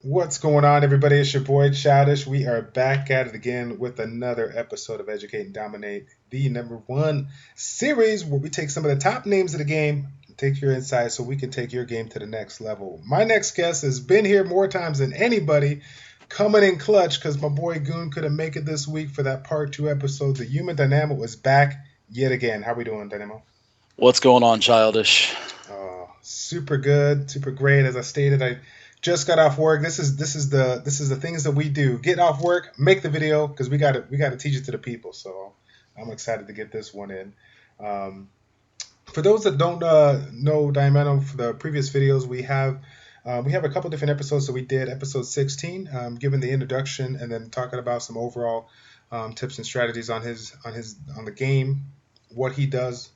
What's going on, everybody? It's your boy Childish. We are back at it again with another episode of Educate and Dominate, the number one series where we take some of the top names of the game, take your insights so we can take your game to the next level. My next guest has been here more times than anybody, coming in clutch because my boy Goon couldn't make it this week for that part two episode. The human Dynamo is back yet again. How we doing, Dynamo? What's going on, Childish? Super good, super great. As I stated, I just got off work. This is the things that we do. Get off work, make the video because we got to teach it to the people. So I'm excited to get this one in. Um, for those that don't know Diamond for the previous videos, we have a couple different episodes that we did. Episode 16, giving the introduction and then talking about some overall tips and strategies on the game, what he does,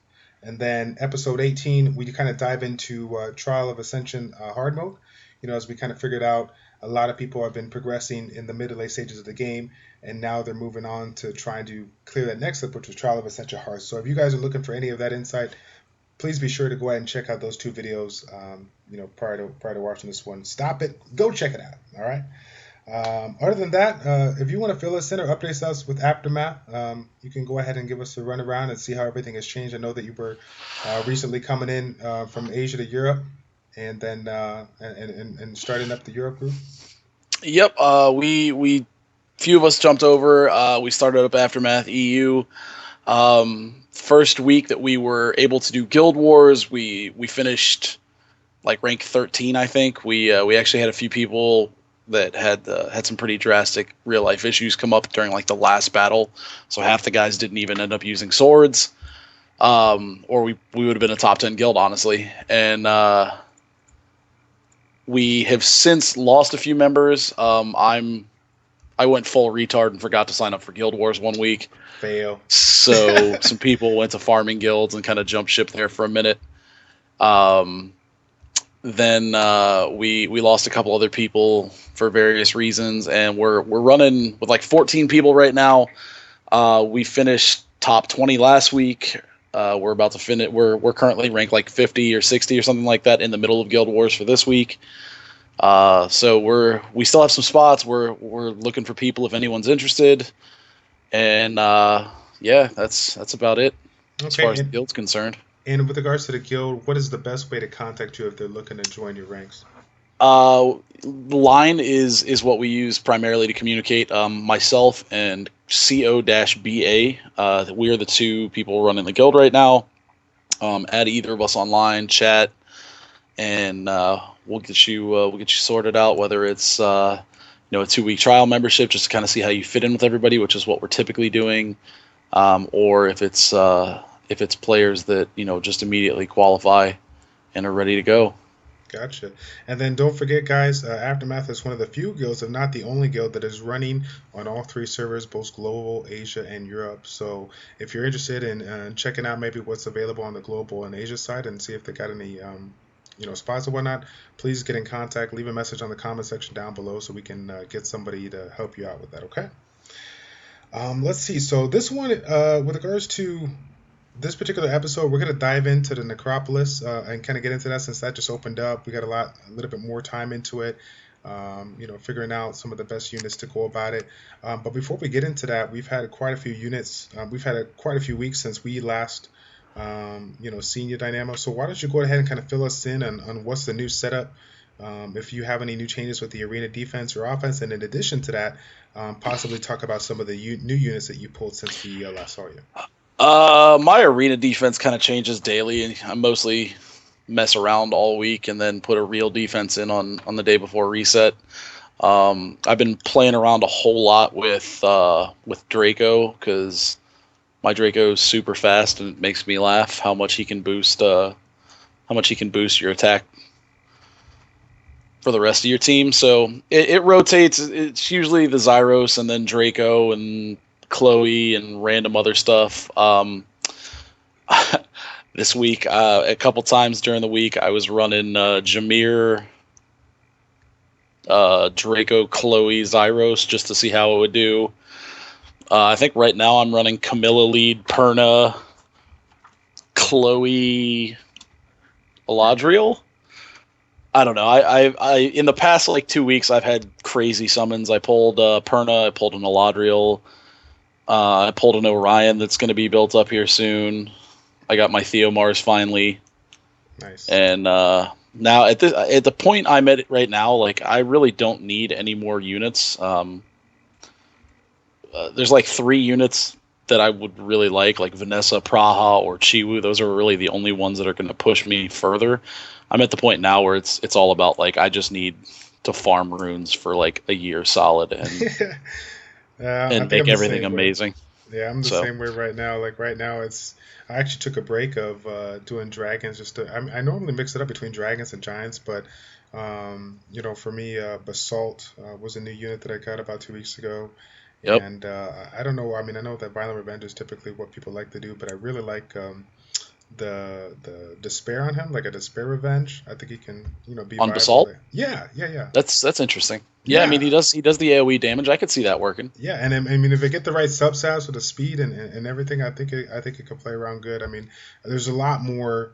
and then episode 18, we kind of dive into Trial of Ascension hard mode. As we kind of figured out, a lot of people have been progressing in the mid to late stages of the game, and now they're moving on to trying to clear that next step, which is Trial of Ascension hard. So if you guys are looking for any of that insight, please be sure to go ahead and check out those two videos. Prior to watching this one, stop it, go check it out. All right. Other than that, if you want to fill us in or update us with Aftermath, you can go ahead and give us a run around and see how everything has changed. I know that you were recently coming in from Asia to Europe, and then and starting up the Europe group. Yep. We few of us jumped over. We started up Aftermath EU. First week that we were able to do Guild Wars, we finished like rank 13, I think. We actually had a few people that had some pretty drastic real life issues come up during like the last battle. So half the guys didn't even end up using swords. Or we would have been a top 10 guild, honestly. And we have since lost a few members. I went full retard and forgot to sign up for Guild Wars one week. Fail. So some people went to farming guilds and kind of jumped ship there for a minute. Um, then we lost a couple other people for various reasons, and we're running with like 14 people right now. We finished top 20 last week. We're about to finish. We're currently ranked like 50 or 60 or something like that in the middle of Guild Wars for this week. So we still have some spots. We're looking for people if anyone's interested, and yeah, that's about it as far Okay, as the guild's concerned. and with regards to the guild, what is the best way to contact you if they're looking to join your ranks? Line is what we use primarily to communicate. Myself and CO-BA, we are the two people running the guild right now. Add either of us online, chat, and we'll get you sorted out. Whether it's a 2 week trial membership just to kind of see how you fit in with everybody, which is what we're typically doing, or if it's players that just immediately qualify and are ready to go. Gotcha. And then don't forget, guys, Aftermath is one of the few guilds, if not the only guild, that is running on all three servers, both global, Asia, and Europe. So if you're interested in checking out maybe what's available on the global and Asia side and see if they got any spots or whatnot, please get in contact. Leave a message on the comment section down below so we can get somebody to help you out with that. Okay. Let's see. So this one, with regards to this particular episode, we're going to dive into the Necropolis and kind of get into that since that just opened up. We got a little bit more time into it, figuring out some of the best units to go about it. But before we get into that, we've had quite a few units. We've had quite a few weeks since we last, seen your Dynamo. So why don't you go ahead and kind of fill us in on what's the new setup, if you have any new changes with the arena defense or offense, and in addition to that, possibly talk about some of the new units that you pulled since we last saw you. My arena defense kind of changes daily, and I mostly mess around all week and then put a real defense in on the day before reset. I've been playing around a whole lot with Draco because my Draco's super fast and it makes me laugh how much he can boost your attack for the rest of your team. So it rotates. It's usually the Zyros and then Draco and Chloe and random other stuff. This week, a couple times during the week, I was running Jameer, Draco, Chloe, Zyros just to see how it would do. I think right now I'm running Camilla lead, Perna, Chloe, Eladriel. I don't know. I in the past like 2 weeks, I've had crazy summons. I pulled Perna, I pulled an Eladriel, I pulled an Orion that's going to be built up here soon. I got my Theomars finally, Nice. and now at the point I'm at right now, like I really don't need any more units. There's like 3 units that I would really like Vanessa, Praha, or Chiwu. Those are really the only ones that are going to push me further. I'm at the point now where it's all about like I just need to farm runes for like a year solid Yeah, I and think make I'm the everything same way. amazing. Yeah, I'm the So, same way right now. Like right now, it's I actually took a break of doing dragons. I normally mix it up between dragons and giants, but for me, Basalt was a new unit that I got about 2 weeks ago, yep, and I don't know. I mean, I know that violent revenge is typically what people like to do, but I really like the despair on him, like a despair revenge. I think he can be on viable. Basalt, Like, yeah, yeah, yeah, that's interesting. Yeah, I mean yeah. he does the AOE damage. I could see that working. Yeah, and I mean, if they get the right substats with the speed and everything, I think it could play around good. I mean, there's a lot more,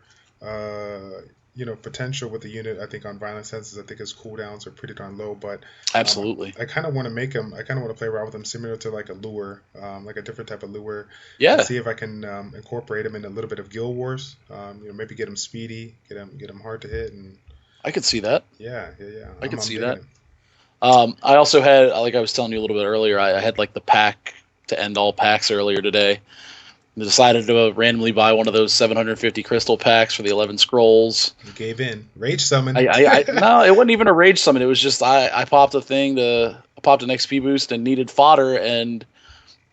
potential with the unit. I think on violent senses, I think his cooldowns are pretty darn low. But Absolutely. I kind of want to make him. I kind of want to play around with him, similar to like a lure, like a different type of lure, and Yeah, see if I can incorporate him in a little bit of Guild Wars. Maybe get him speedy, get him hard to hit, and I could see that. yeah, yeah, yeah. I could I'm see digging that. it. I also had, like I was telling you a little bit earlier, I had like the pack to end all packs earlier today. I decided to randomly buy one of those 750 crystal packs for the 11 scrolls. You gave in. Rage summon. No, it wasn't even a rage summon. It was just I popped I popped an XP boost and needed fodder, and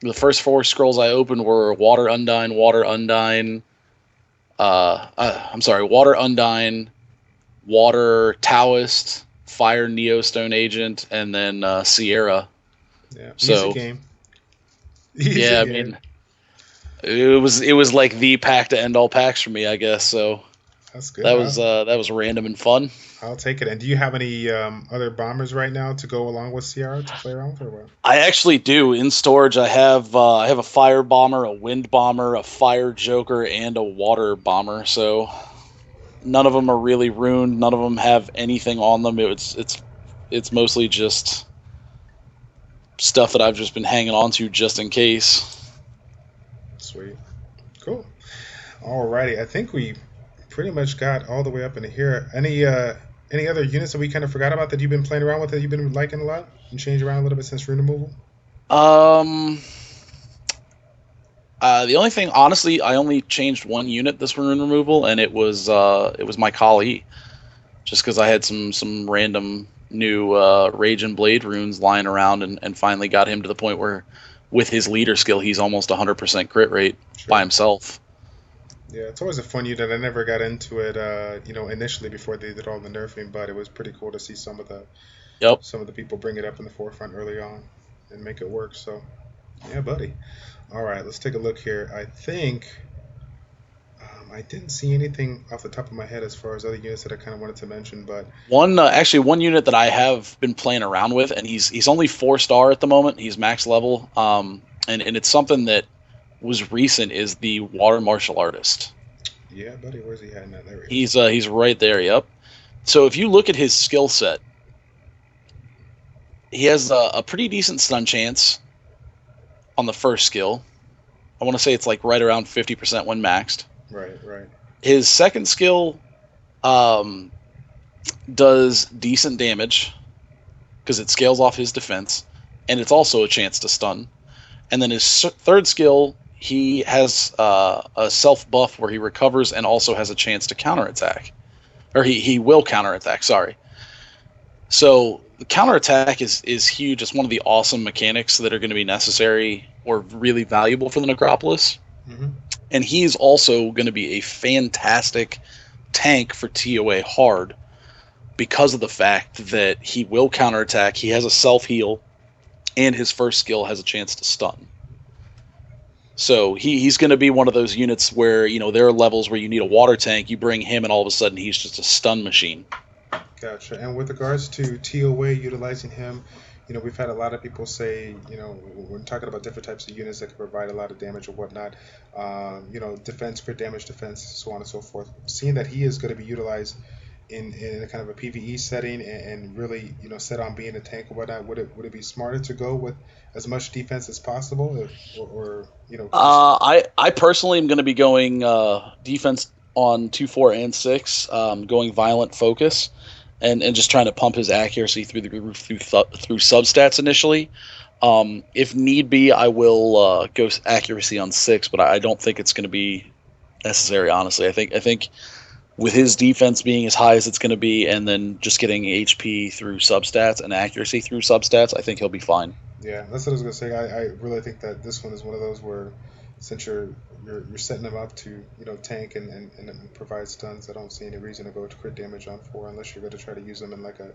the first 4 scrolls I opened were Water Undine, I'm sorry, Water Undine, Water Taoist, Fire Neostone Agent, and then Sierra. Yeah, easy So game. Easy yeah, I game. mean, it was like the pack to end all packs for me, I guess. So That's good. that was random and fun. I'll take it. And do you have any other bombers right now to go along with Sierra to play around with, or what? I actually do in storage. I have a fire bomber, a wind bomber, a fire joker, and a water bomber. So none of them are really ruined. None of them have anything on them. It's mostly just stuff that I've just been hanging on to just in case. Sweet. Cool. Alrighty. I think we pretty much got all the way up into here. Any other units that we kind of forgot about that you've been playing around with that you've been liking a lot and changed around a little bit since rune removal? Um, the only thing, honestly, I only changed one unit this rune removal, and it was my Kali, just because I had some random new Rage and Blade runes lying around, and finally got him to the point where, with his leader skill, he's almost 100% crit rate by Sure. himself. Yeah, it's always a fun unit. I never got into it, initially before they did all the nerfing, but it was pretty cool to see Yep. some of the people bring it up in the forefront early on and make it work. So, yeah, buddy. All right, let's take a look here. I think I didn't see anything off the top of my head as far as other units that I kind of wanted to mention, but One unit that I have been playing around with, and he's only 4 star at the moment. He's max level, and it's something that was recent, is the water martial artist. yeah, buddy, where's he hiding at? There he is. He's right there. Yep. So if you look at his skill set, he has a pretty decent stun chance on the first skill. I want to say it's like right around 50% when maxed. Right, right. His second skill um, does decent damage because it scales off his defense, and it's also a chance to stun. And then his third skill, he has a self buff where he recovers and also has a chance to counterattack. Or he will counterattack, sorry. So the counterattack is huge. It's one of the awesome mechanics that are going to be necessary or really valuable for the Necropolis. Hmm. And he's also going to be a fantastic tank for TOA hard because of the fact that he will counterattack, he has a self heal, and his first skill has a chance to stun. So he's going to be one of those units where, there are levels where you need a water tank, you bring him, and all of a sudden he's just a stun machine. Gotcha. And with regards to TOA utilizing him, we've had a lot of people say, when talking about different types of units that can provide a lot of damage or whatnot, defense, crit damage, defense, so on and so forth. Seeing that he is going to be utilized in a kind of a PVE setting and really set on being a tank or whatnot, would it be smarter to go with as much defense as possible, or just I personally am going to be going defense on 2, 4, and 6, going violent focus, and just trying to pump his accuracy through the roof through substats initially. If need be, I will go accuracy on 6, but I don't think it's going to be necessary. Honestly, I think with his defense being as high as it's going to be, and then just getting HP through substats and accuracy through substats, I think he'll be fine. Yeah, that's what I was gonna say. I really think that this one is one of those where, since you're setting them up to tank and provide stuns, I don't see any reason to go to crit damage on 4 unless you're going to try to use them in like a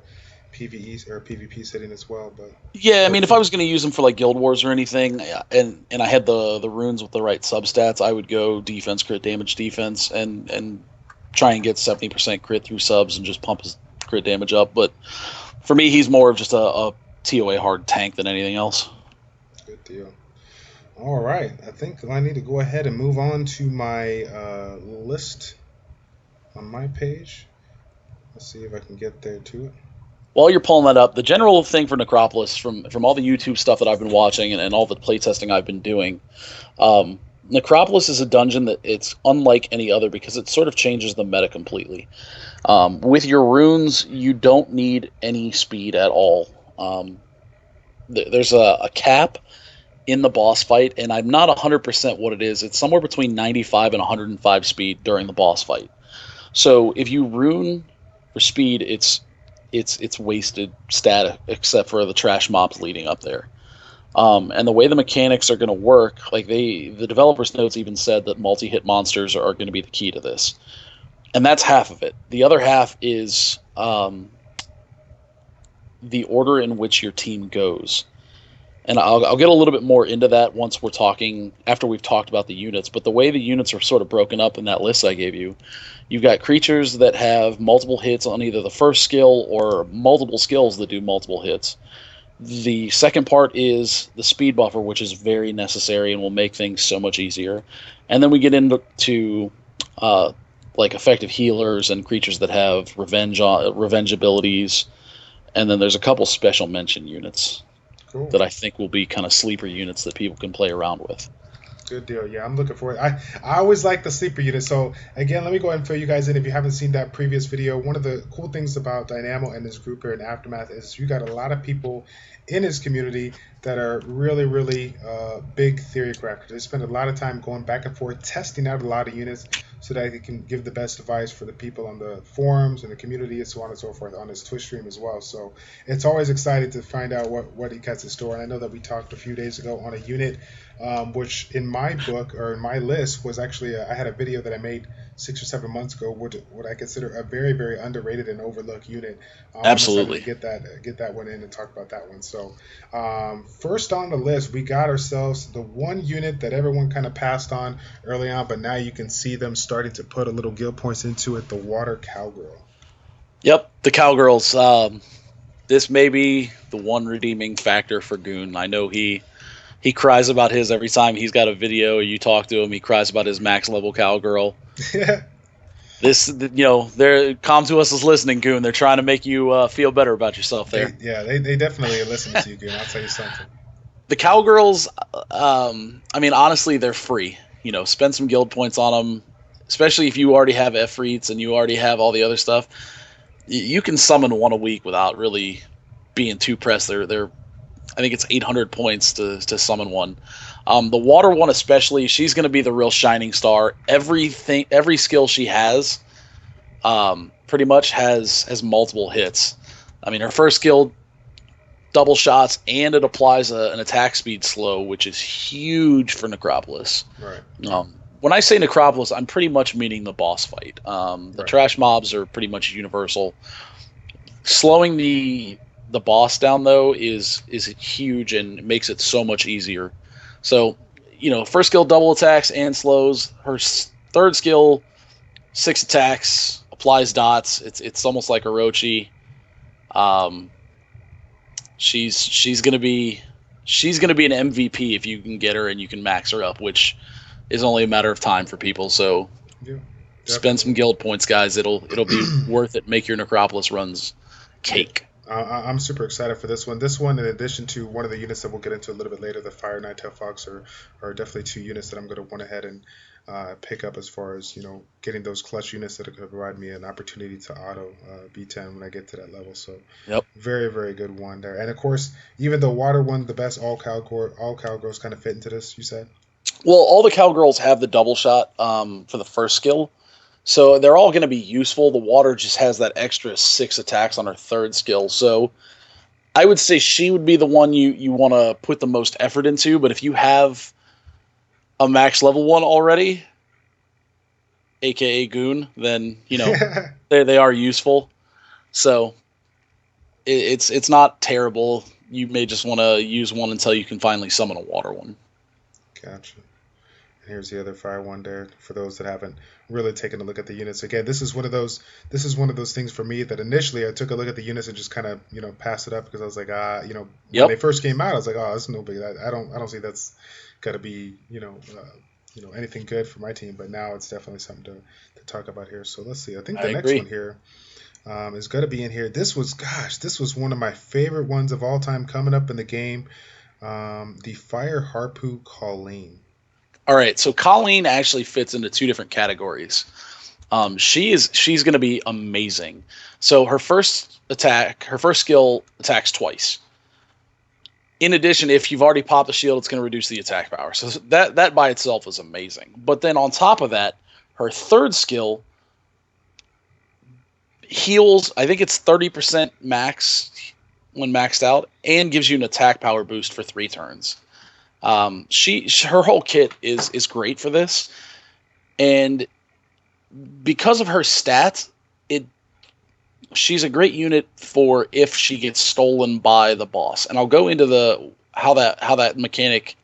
PVE or a PvP setting as well. Yeah, I But mean, if I was going to use them for like Guild Wars or anything, and I had the runes with the right substats, I would go defense, crit damage, defense, and try and get 70% crit through subs and just pump his crit damage up. But for me, he's more of just a TOA hard tank than anything else. good deal. All right, I think I need to go ahead and move on to my list on my page. Let's see if I can get there to it. While you're pulling that up, the general thing for Necropolis, from all the YouTube stuff that I've been watching and all the playtesting I've been doing, Necropolis is a dungeon that it's unlike any other because it sort of changes the meta completely. With your runes, you don't need any speed at all. There's a cap in the boss fight, and I'm not 100% what it is. It's somewhere between 95 and 105 speed during the boss fight. So if you rune for speed, it's wasted stat except for the trash mobs leading up there. And the way the mechanics are going to work, like the developers' notes even said that multi-hit monsters are going to be the key to this, and that's half of it. The other half is the order in which your team goes. And I'll get a little bit more into that once we're talking, after we've talked about the units. But the way the units are sort of broken up in that list I gave you, you've got creatures that have multiple hits on either the first skill or multiple skills that do multiple hits. The second part is the speed buffer, which is very necessary and will make things so much easier. And then we get into like effective healers and creatures that have revenge abilities. And then there's a couple special mention units. Cool. That I think will be kind of sleeper units that people can play around with. Good deal. Yeah, I'm looking forward. I always like the sleeper unit. So again, let me go ahead and fill you guys in if you haven't seen that previous video. One of the cool things about Dynamo and this group here in Aftermath is you got a lot of people in his community that are really, really big theory crafters. They spend a lot of time going back and forth, testing out a lot of units so that they can give the best advice for the people on the forums and the community and so on and so forth on his Twitch stream as well. So it's always exciting to find out what he has in store. And I know that we talked a few days ago on a unit which in my book or in my list was actually I had a video that I made 6 or 7 months ago, what I consider a very, very underrated and overlooked unit. Absolutely. I'm excited to get that one in and talk about that one. So first on the list, we got ourselves the one unit that everyone kind of passed on early on, but now you can see them starting to put a little guild points into it, the Water Cowgirl. Yep, the Cowgirls. This may be the one redeeming factor for Goon. I know he cries about his every time he's got a video or you talk to him. He cries about his max level Cowgirl. This, they're Come To Us is listening, Goon. They're trying to make you feel better about yourself there. They definitely are listening to you, Goon. I'll tell you something. The Cowgirls, I mean, honestly, they're free. Spend some guild points on them, especially if you already have Efreets and you already have all the other stuff. You can summon one a week without really being too pressed. They're I think it's 800 points to summon one. The water one especially, she's going to be the real shining star. Every skill she has, pretty much has multiple hits. I mean, her first skill, double shots, and it applies an attack speed slow, which is huge for Necropolis. Right. When I say Necropolis, I'm pretty much meaning the boss fight. The trash mobs are pretty much universal. Slowing the boss down though is huge and makes it so much easier. So, first skill double attacks and slows. Her third skill 6 attacks, applies dots. It's almost like Orochi. She's gonna be an MVP if you can get her and you can max her up, which is only a matter of time for people. So yeah. Spend some Definitely. guild points, guys. It'll be worth it. Make your Necropolis runs Yeah. cake. I'm super excited for this one. This one, in addition to one of the units that we'll get into a little bit later, the Fire Nine-Tail Fox, are definitely two units that I'm going to went ahead and pick up as far as getting those clutch units that are going to provide me an opportunity to auto B10 when I get to that level. So Yep. very very good one there. And of course, even the water one, the best all cowgirls kind of fit into this. You said. Well, all the cowgirls have the double shot for the first skill, so they're all going to be useful. The water just has that extra 6 attacks on her third skill, so I would say she would be the one you want to put the most effort into. But if you have a max level one already, aka Goon, then they are useful. So it's not terrible. You may just want to use one until you can finally summon a water one. Gotcha. And here's the other fire one there for those that haven't really taken a look at the units. Again, this is one of those things for me that initially I took a look at the units and just kind of passed it up because I was like when Yep. they first came out I was like, oh, that's no big. I don't see that's got to be anything good for my team. But now it's definitely something to talk about here. So let's see. I think I the next agree. one here is going to be in here. This was one of my favorite ones of all time coming up in the game. The Fire Harpoo Colleen. All right, so Colleen actually fits into 2 different categories. She's going to be amazing. So her first skill attacks twice. In addition, if you've already popped the shield, it's going to reduce the attack power. So that by itself is amazing. But then on top of that, her third skill heals. I think it's 30% max when maxed out, and gives you an attack power boost for 3 turns. Her whole kit is great for this, and because of her stats, she's a great unit for if she gets stolen by the boss. And I'll go into how that mechanic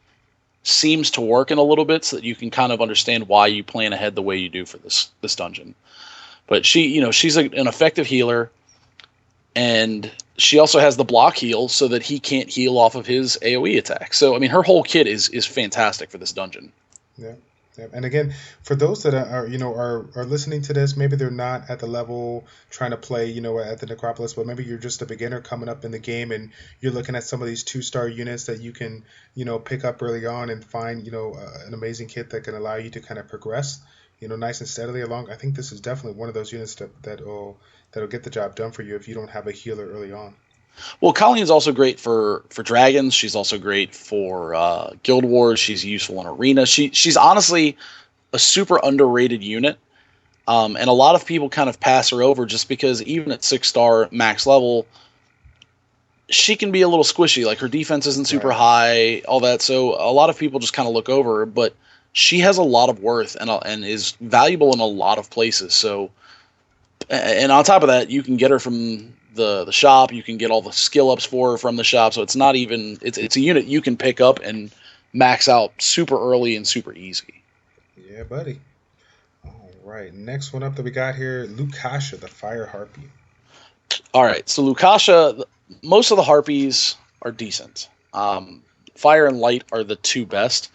seems to work in a little bit, so that you can kind of understand why you plan ahead the way you do for this dungeon. But she's an effective healer, and she also has the block heal so that he can't heal off of his AoE attack. So I mean, her whole kit is fantastic for this dungeon. Yeah. Yeah. And again, for those that are listening to this, maybe they're not at the level trying to play, at the Necropolis, but maybe you're just a beginner coming up in the game and you're looking at some of these 2-star units that you can, pick up early on and find, an amazing kit that can allow you to kind of progress, nice and steadily along. I think this is definitely one of those units that'll get the job done for you if you don't have a healer early on. Well, Colleen's also great for dragons. She's also great for guild wars. She's useful in arena. She's honestly a super underrated unit, and a lot of people kind of pass her over just because even at 6-star max level, she can be a little squishy. Like her defense isn't super high, all that. So a lot of people just kind of look over her, but she has a lot of worth and is valuable in a lot of places. So, and on top of that, you can get her from the shop. You can get all the skill ups for her from the shop. So it's not even it's a unit you can pick up and max out super early and super easy. Yeah, buddy. All right, next one up that we got here, Lukasha, the Fire Harpy. All right, so Lukasha, most of the harpies are decent. Fire and Light are the 2 best.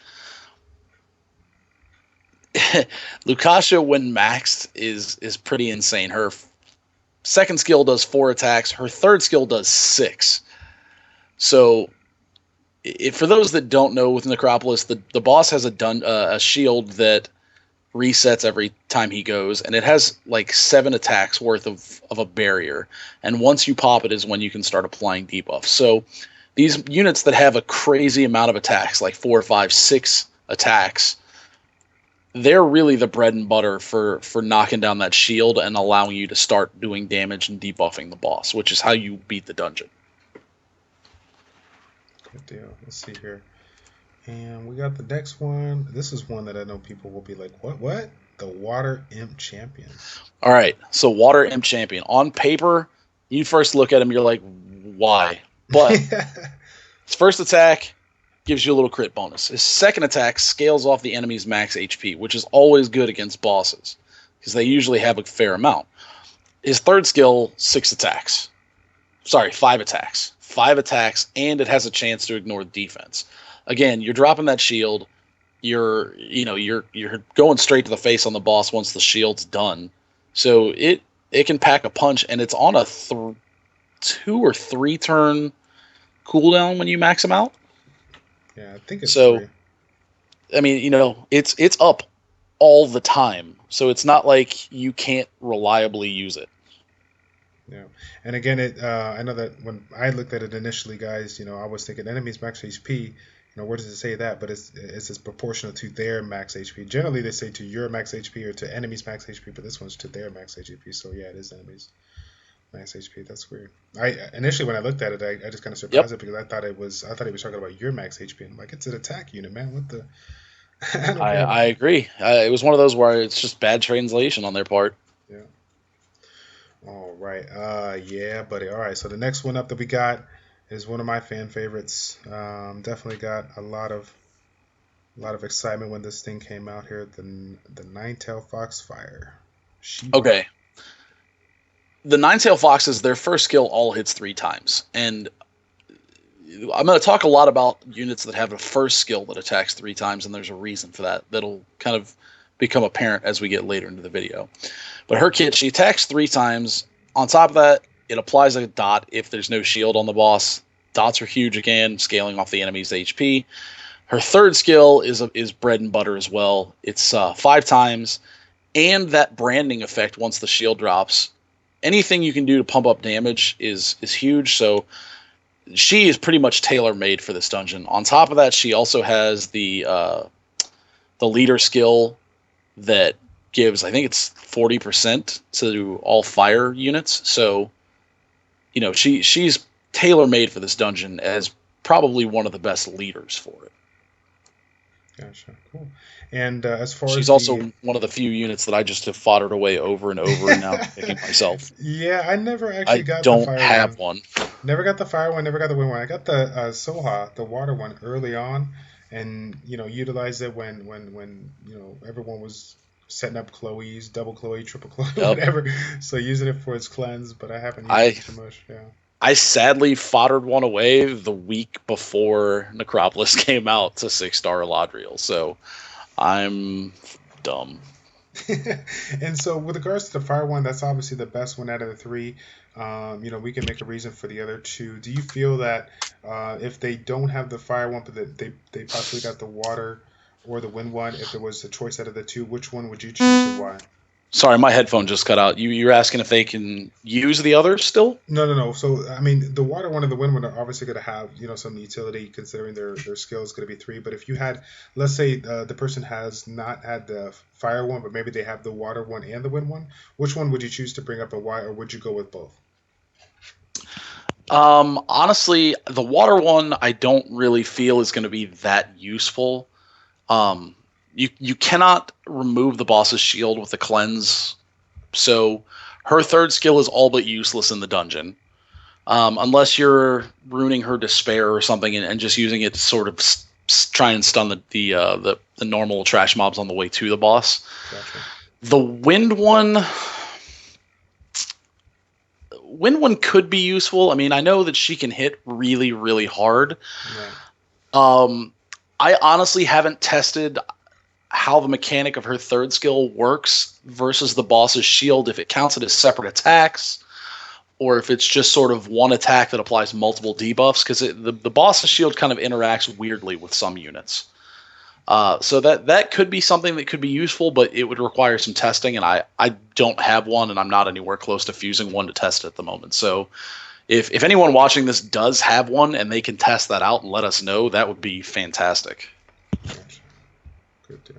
Lukasha, when maxed, is pretty insane. Her second skill does 4 attacks. Her third skill does 6. So, for those that don't know, with Necropolis, the boss has a shield that resets every time he goes, and it has like 7 attacks worth of a barrier. And once you pop it is when you can start applying debuffs. So, these units that have a crazy amount of attacks, like 4, 5, 6 attacks, they're really the bread and butter for knocking down that shield and allowing you to start doing damage and debuffing the boss, which is how you beat the dungeon. Good deal. Let's see here. And we got the next one. This is one that I know people will be like, what? The Water Imp Champion. All right. So Water Imp Champion. On paper, you first look at him, you're like, why? But his first attack gives you a little crit bonus. His second attack scales off the enemy's max HP, which is always good against bosses because they usually have a fair amount. His third skill, 5 attacks. 5 attacks, and it has a chance to ignore defense. Again, you're dropping that shield. you're going straight to the face on the boss once the shield's done. So it can pack a punch, and it's on a 2 or 3 turn cooldown when you max them out. Yeah, I think it's so 3. I mean, it's up all the time, so it's not like you can't reliably use it. Yeah, and again, I know that when I looked at it initially, guys, I was thinking enemies max HP. Where does it say that? But it's proportional to their max HP. Generally, they say to your max HP or to enemies max HP, but this one's to their max HP. So yeah, it is enemies max HP. That's weird. Initially when I looked at it, I just kind of surprised it because I thought he was talking about your max HP. And I'm like, it's an attack unit, man. What the? I agree. It was one of those where it's just bad translation on their part. Yeah. All right. Yeah, buddy. All right. So the next one up that we got is one of my fan favorites. Definitely got a lot of excitement when this thing came out here. The Nine-Tailed Foxfire. Okay. The Nine-Tailed Foxes, their first skill all hits 3 times, and I'm going to talk a lot about units that have a first skill that attacks 3 times, and there's a reason for that. That'll kind of become apparent as we get later into the video. But her kit, she attacks 3 times. On top of that, it applies a dot if there's no shield on the boss. Dots are huge again, scaling off the enemy's HP. Her third skill is bread and butter as well. It's 5 times, and that branding effect once the shield drops. Anything you can do to pump up damage is huge, so she is pretty much tailor-made for this dungeon. On top of that, she also has the leader skill that gives, I think it's 40% to all fire units. So, she's tailor-made for this dungeon as probably one of the best leaders for it. Gotcha. Cool. And as far she's as also one of the few units that I just have foddered away over and over, and now I'm picking myself. Yeah, I never actually got the fire one. I don't have one. Never got the fire one, never got the wind one. I got the Soha, the water one, early on, and utilized it when everyone was setting up Chloe's, double Chloe, triple Chloe, whatever. So using it for its cleanse, but I haven't used it too much. Yeah. I sadly foddered one away the week before Necropolis came out to 6-star Eladriel, so I'm dumb. And so with regards to the fire one, that's obviously the best one out of the 3. We can make a reason for the other 2. Do you feel that if they don't have the fire one, but they possibly got the water or the wind one, if there was a choice out of the 2, which one would you choose and why? Sorry, my headphone just cut out. You're asking if they can use the others still? No. So, I mean, the water one and the wind one are obviously going to have, some utility considering their skill is going to be 3. But if you had, let's say the person has not had the fire one, but maybe they have the water one and the wind one, which one would you choose to bring up and why, or would you go with both? Honestly, the water one I don't really feel is going to be that useful. You cannot remove the boss's shield with the cleanse, so her third skill is all but useless in the dungeon, unless you're ruining her despair or something and just using it to sort of try and stun the normal trash mobs on the way to the boss. Gotcha. The wind one could be useful. I mean, I know that she can hit really, really hard. Right. I honestly haven't tested how the mechanic of her third skill works versus the boss's shield, if it counts it as separate attacks or if it's just sort of one attack that applies multiple debuffs, because the boss's shield kind of interacts weirdly with some units. So that could be something that could be useful, but it would require some testing, and I don't have one, and I'm not anywhere close to fusing one to test it at the moment. So if anyone watching this does have one and they can test that out and let us know, that would be fantastic. Gotcha. Good deal.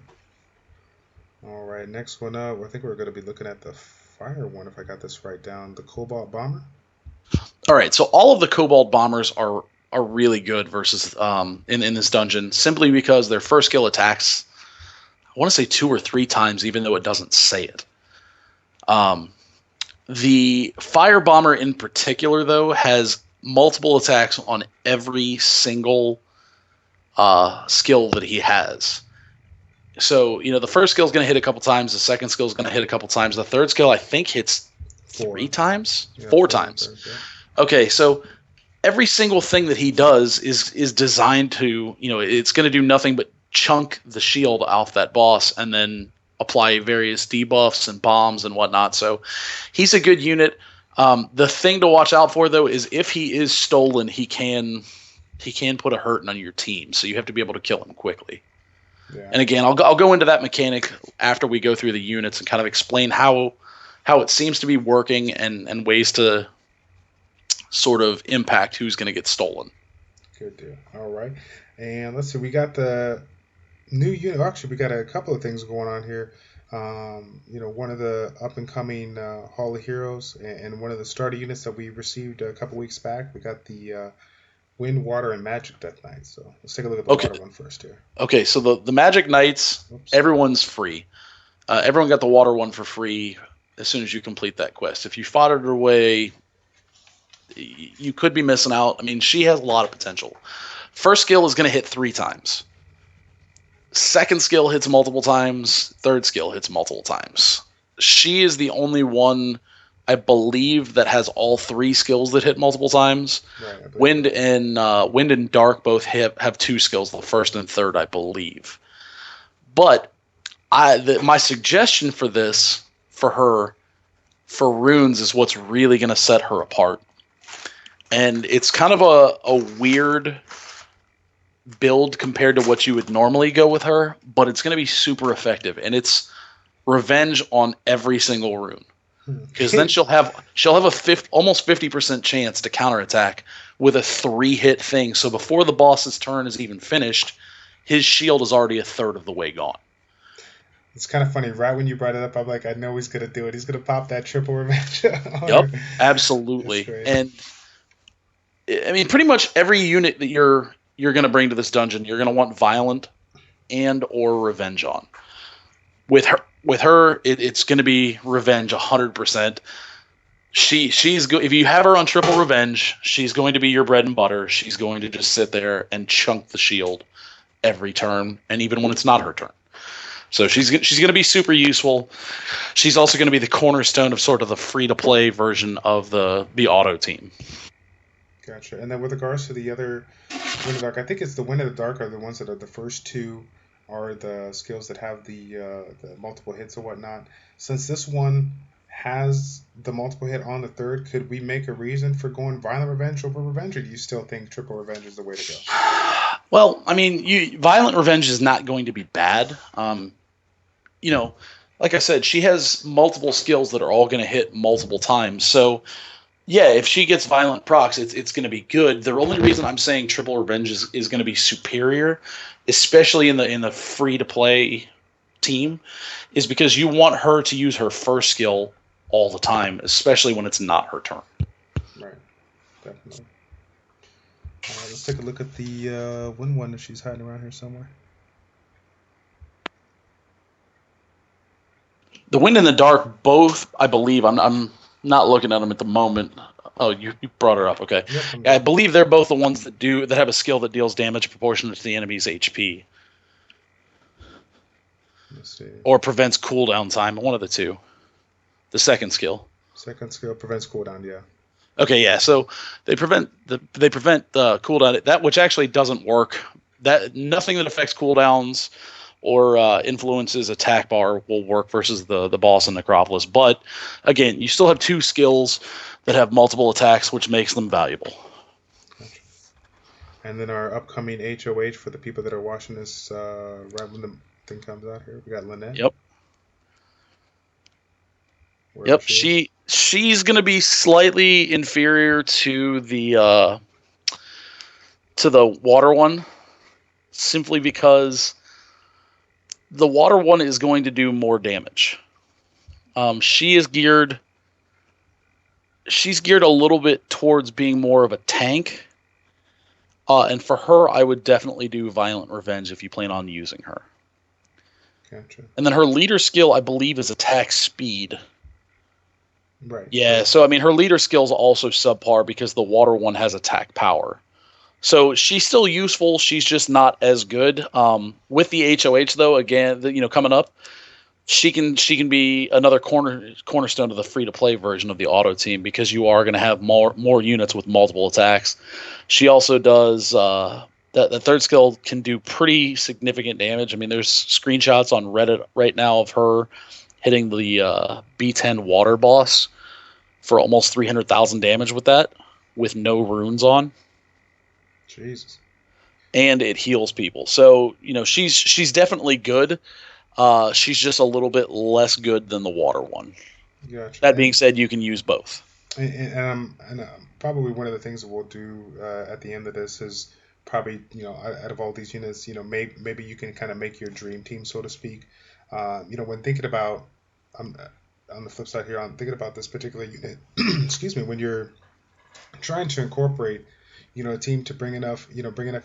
All right, next one up, I think we're going to be looking at the fire one, if I got this right down, the Cobalt Bomber. All right, so all of the Cobalt Bombers are really good versus in this dungeon, simply because their first skill attacks, I want to say 2 or 3 times, even though it doesn't say it. The Fire Bomber in particular, though, has multiple attacks on every single skill that he has. So, the first skill is going to hit a couple times. The second skill is going to hit a couple times. The third skill, I think, hits 3 times? Yeah, 4 times. Third, yeah. Okay, so every single thing that he does is designed to, it's going to do nothing but chunk the shield off that boss and then apply various debuffs and bombs and whatnot. So he's a good unit. The thing to watch out for, though, is if he is stolen, he can put a hurting on your team. So you have to be able to kill him quickly. Yeah. And again, I'll go into that mechanic after we go through the units and kind of explain how it seems to be working and ways to sort of impact who's going to get stolen. Good deal. All right. And let's see, we got the new unit. Actually, we got a couple of things going on here. One of the up-and-coming Hall of Heroes and one of the starter units that we received a couple weeks back. We got the Wind, Water, and Magic Death Knights. So let's take a look at the water one first here. Okay, so the Magic Knights, everyone's free. Everyone got the water one for free as soon as you complete that quest. If you fought it away, you could be missing out. I mean, she has a lot of potential. First skill is going to hit 3 times. Second skill hits multiple times. Third skill hits multiple times. She is the only one, I believe, that has all 3 skills that hit multiple times. Right, Wind and Dark both have 2 skills, the first and third, I believe. But my suggestion for this, for her, for runes, is what's really going to set her apart. And it's kind of a weird build compared to what you would normally go with her, but it's going to be super effective, and it's revenge on every single rune. Because then she'll have a almost 50% chance to counterattack with a 3-hit thing. So before the boss's turn is even finished, his shield is already a third of the way gone. It's kind of funny. Right when you brought it up, I'm like, I know he's going to do it. He's going to pop that triple revenge. Yep, absolutely. And I mean, pretty much every unit that you're going to bring to this dungeon, you're going to want violent and or revenge on. With her, it's going to be revenge 100%. She's if you have her on triple revenge, she's going to be your bread and butter. She's going to just sit there and chunk the shield every turn, and even when it's not her turn. So she's going to be super useful. She's also going to be the cornerstone of sort of the free-to-play version of the auto team. Gotcha. And then with regards to the other Wind of the Dark, I think it's the Wind of the Dark are the ones that are the first 2 are the skills that have the multiple hits or whatnot. Since this one has the multiple hit on the third, could we make a reason for going violent revenge over revenge, or do you still think triple revenge is the way to go? Well, I mean, violent revenge is not going to be bad. Like I said, she has multiple skills that are all going to hit multiple times. So yeah, if she gets violent procs, it's going to be good. The only reason I'm saying triple revenge is going to be superior, especially in the free to play team, is because you want her to use her first skill all the time, especially when it's not her turn. Right, definitely. Let's take a look at the Wind one if she's hiding around here somewhere. The Wind and the Dark, both, I believe, I'm not looking at them at the moment. Oh, you brought her up. Okay. Yep, I believe they're both the ones that have a skill that deals damage proportionate to the enemy's HP. Let's see. Or prevents cooldown time. One of the two. The second skill. Second skill prevents cooldown. Yeah. Okay. Yeah. So they prevent the cooldown. That which actually doesn't work. That nothing that affects cooldowns or influences attack bar will work versus the boss in Necropolis. But again, you still have 2 skills that have multiple attacks, which makes them valuable. Gotcha. And then our upcoming HOH for the people that are watching this right when the thing comes out here, we got Lynette. Yep. Yep. She's going to be slightly inferior to the water one, simply because the water one is going to do more damage. She's geared a little bit towards being more of a tank. And for her, I would definitely do Violent Revenge if you plan on using her. Gotcha. And then her leader skill, I believe, is attack speed. Right. Yeah, so I mean, her leader skill is also subpar because the water one has attack power. So she's still useful. She's just not as good. With the HOH though, again, coming up, she can be another cornerstone of the free to play version of the auto team because you are going to have more units with multiple attacks. She also does The third skill can do pretty significant damage. I mean, there's screenshots on Reddit right now of her hitting the B10 water boss for almost 300,000 damage with that, with no runes on. Jesus. And it heals people. So, she's definitely good. She's just a little bit less good than the water one. Gotcha. That being said, you can use both. And probably one of the things that we'll do at the end of this is probably, out of all these units, maybe you can kind of make your dream team, so to speak. When thinking about, on the flip side here, I'm thinking about this particular unit, excuse me, when you're trying to incorporate, a team to bring enough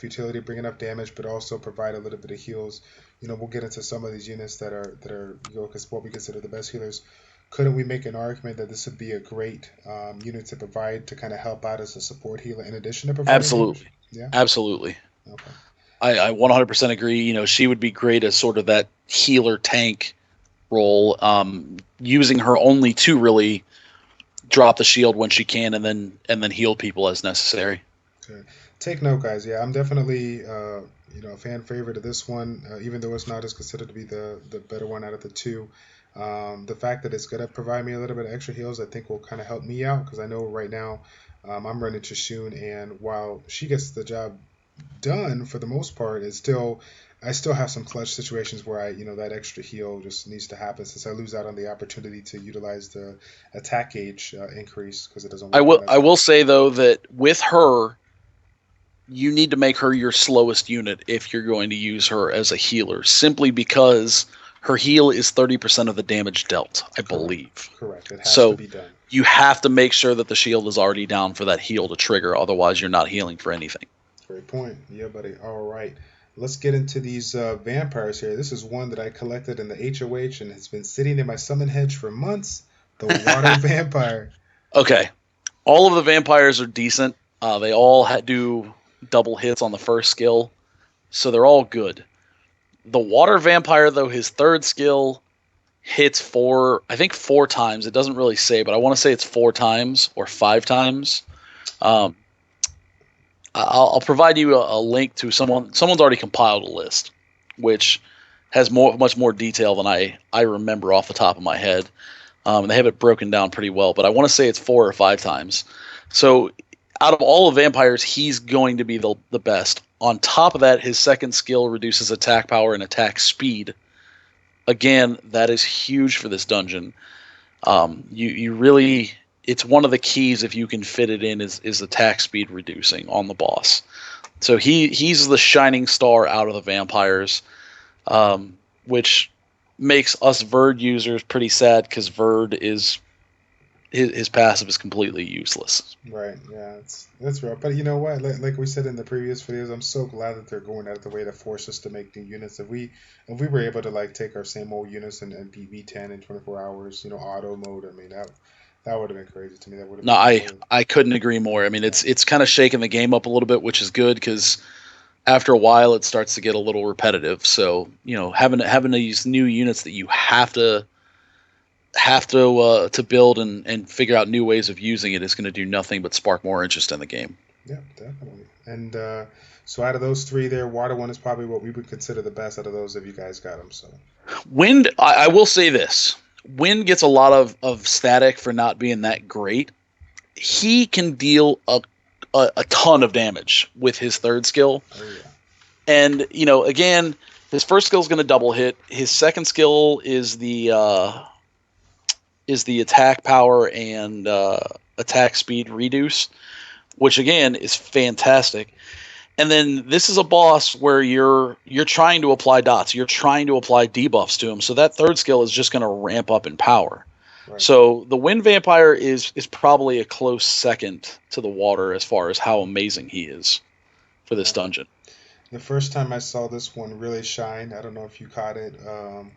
utility, bring enough damage, but also provide a little bit of heals. We'll get into some of these units that are what we consider the best healers. Couldn't we make an argument that this would be a great unit to provide to kind of help out as a support healer in addition to providing Absolutely. damage? Yeah. Absolutely. Okay. I 100% agree. She would be great as sort of that healer tank role, using her only to really drop the shield when she can, and then heal people as necessary. Okay. Take note, guys. Yeah, I'm definitely a fan favorite of this one, even though it's not as considered to be the better one out of the two. The fact that it's going to provide me a little bit of extra heals, I think, will kind of help me out because I know right now I'm running Chishun, and while she gets the job done for the most part, I still have some clutch situations where that extra heal just needs to happen since I lose out on the opportunity to utilize the attack gauge increase because it doesn't work. I will say though that with her, you need to make her your slowest unit if you're going to use her as a healer, simply because her heal is 30% of the damage dealt, I believe. Correct. It has to be done. You have to make sure that the shield is already down for that heal to trigger, otherwise you're not healing for anything. Great point. Yeah, buddy. All right. Let's get into these vampires here. This is one that I collected in the HOH and has been sitting in my summon hedge for months. The water vampire. Okay. All of the vampires are decent. They all do double hits on the first skill, so they're all good. The water vampire, though, his third skill hits four times. It doesn't really say, but I want to say it's 4 times or 5 times. I'll provide you a link to someone's already compiled a list, which has much more detail than I remember off the top of my head. They have it broken down pretty well, but I want to say it's 4 or 5 times. So out of all of vampires, he's going to be the best. On top of that, his second skill reduces attack power and attack speed. Again, that is huge for this dungeon. You really, it's one of the keys if you can fit it in is attack speed reducing on the boss. So he's the shining star out of the vampires, which makes us Verd users pretty sad because Verd is his passive is completely useless. Right. Yeah, that's rough. But you know what? Like we said in the previous videos, I'm so glad that they're going out of the way to force us to make new units. If we were able to take our same old units and beat V10 in 24 hours, auto mode, I mean that would have been crazy to me. That would have. No, I couldn't agree more. I mean, it's kind of shaking the game up a little bit, which is good because after a while it starts to get a little repetitive. So having these new units that you have to build and figure out new ways of using it is going to do nothing but spark more interest in the game. Yeah, definitely. And so out of those 3 there, water one is probably what we would consider the best out of those if you guys got them. So wind, I will say this. Wind gets a lot of static for not being that great. He can deal a ton of damage with his third skill. Oh, yeah. And, again, his first skill is going to double hit. His second skill is the attack power and attack speed reduce, which again is fantastic. And then this is a boss where you're trying to apply dots, you're trying to apply debuffs to him. So that third skill is just going to ramp up in power. Right. So the Wind Vampire is probably a close second to the water as far as how amazing he is for this dungeon. The first time I saw this one really shine, I don't know if you caught it,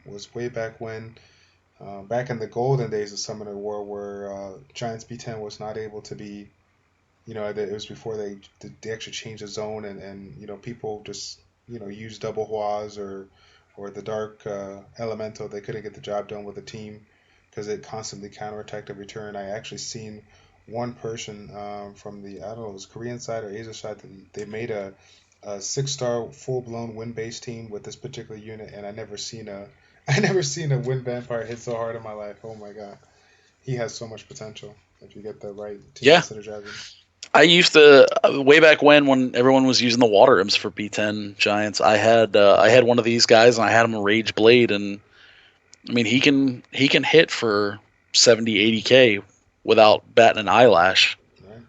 was way back when. Back in the golden days of Summoner War, where Giants B10 was not able to be, it was before they actually changed the zone, and people just used double Huas or the dark elemental. They couldn't get the job done with the team because it constantly counterattacked a return. I actually seen one person from the, I don't know, it was Korean side or Asia side, they made a a 6-star full-blown wind-based team with this particular unit, and I never seen a wind vampire hit so hard in my life. Oh my god, he has so much potential if you get the right team Yeah. synergizing. I used to way back when everyone was using the water imps for B10 giants. I had one of these guys and I had him a Rage Blade, and I mean he can hit for 70, 80K without batting an eyelash. Right?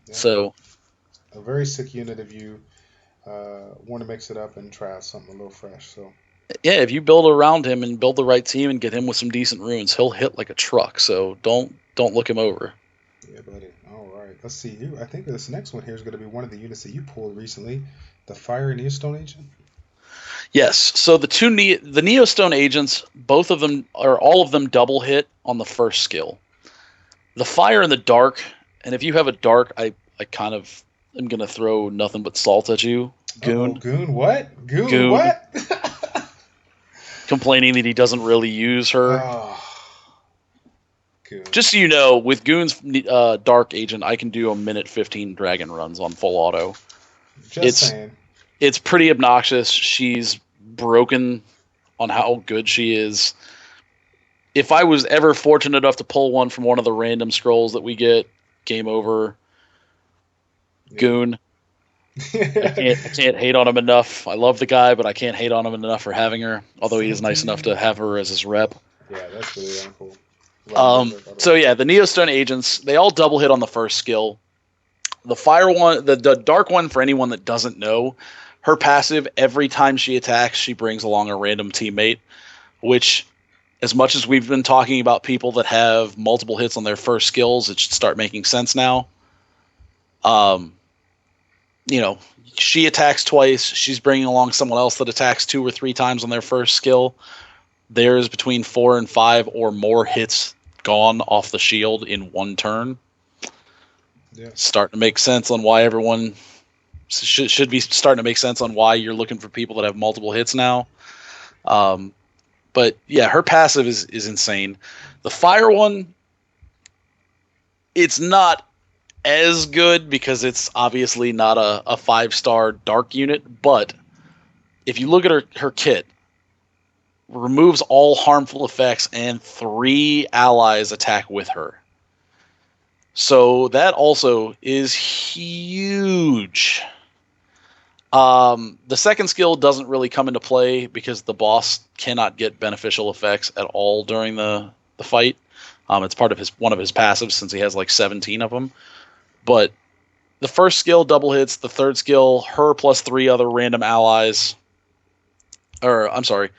Yeah. So A very sick unit if you want to mix it up and try out something a little fresh. So yeah, if you build around him and build the right team and get him with some decent runes, he'll hit like a truck. So don't look him over. yeah, buddy. All right. Let's see. I think this next one here is going to be one of the units that you pulled recently, the Fire Neostone Agent. Yes. So the Neostone agents, both of them or all of them double hit on the first skill. The Fire and the Dark, and if you have a Dark, I kind of am gonna throw nothing but salt at you, Goon. Uh-oh, Goon what? Goon what? Complaining that he doesn't really use her. Oh, Goon. Just so you know, with Goon's Dark Agent, I can do a minute 15 dragon runs on full auto. Saying. It's pretty obnoxious. She's broken on how good she is. If I was ever fortunate enough to pull one from one of the random scrolls that we get, game over. Yeah. Goon. I can't hate on him enough. I love the guy, but I can't hate on him enough for having her. Although he is nice enough to have her as his rep. Yeah, that's really damn cool. So yeah, the Neostone agents, they all double hit on the first skill. The fire one, the dark one, for anyone that doesn't know, her passive, every time she attacks, she brings along a random teammate, which, as much as we've been talking about people that have multiple hits on their first skills, it should start making sense now. She attacks twice. She's bringing along someone else that attacks 2 or 3 times on their first skill. There's between 4 and 5 or more hits gone off the shield in one turn. Yeah. Starting to make sense on why everyone should be starting to make sense on why you're looking for people that have multiple hits now. But yeah, her passive is insane. The fire one, it's not as good because it's obviously not a 5-star dark unit, but if you look at her kit, removes all harmful effects and 3 allies attack with her. So that also is huge. The second skill doesn't really come into play because the boss cannot get beneficial effects at all during the fight. It's part of one of his passives since he has like 17 of them. But the first skill double hits. The third skill, her plus 3 other random allies. Or I'm sorry,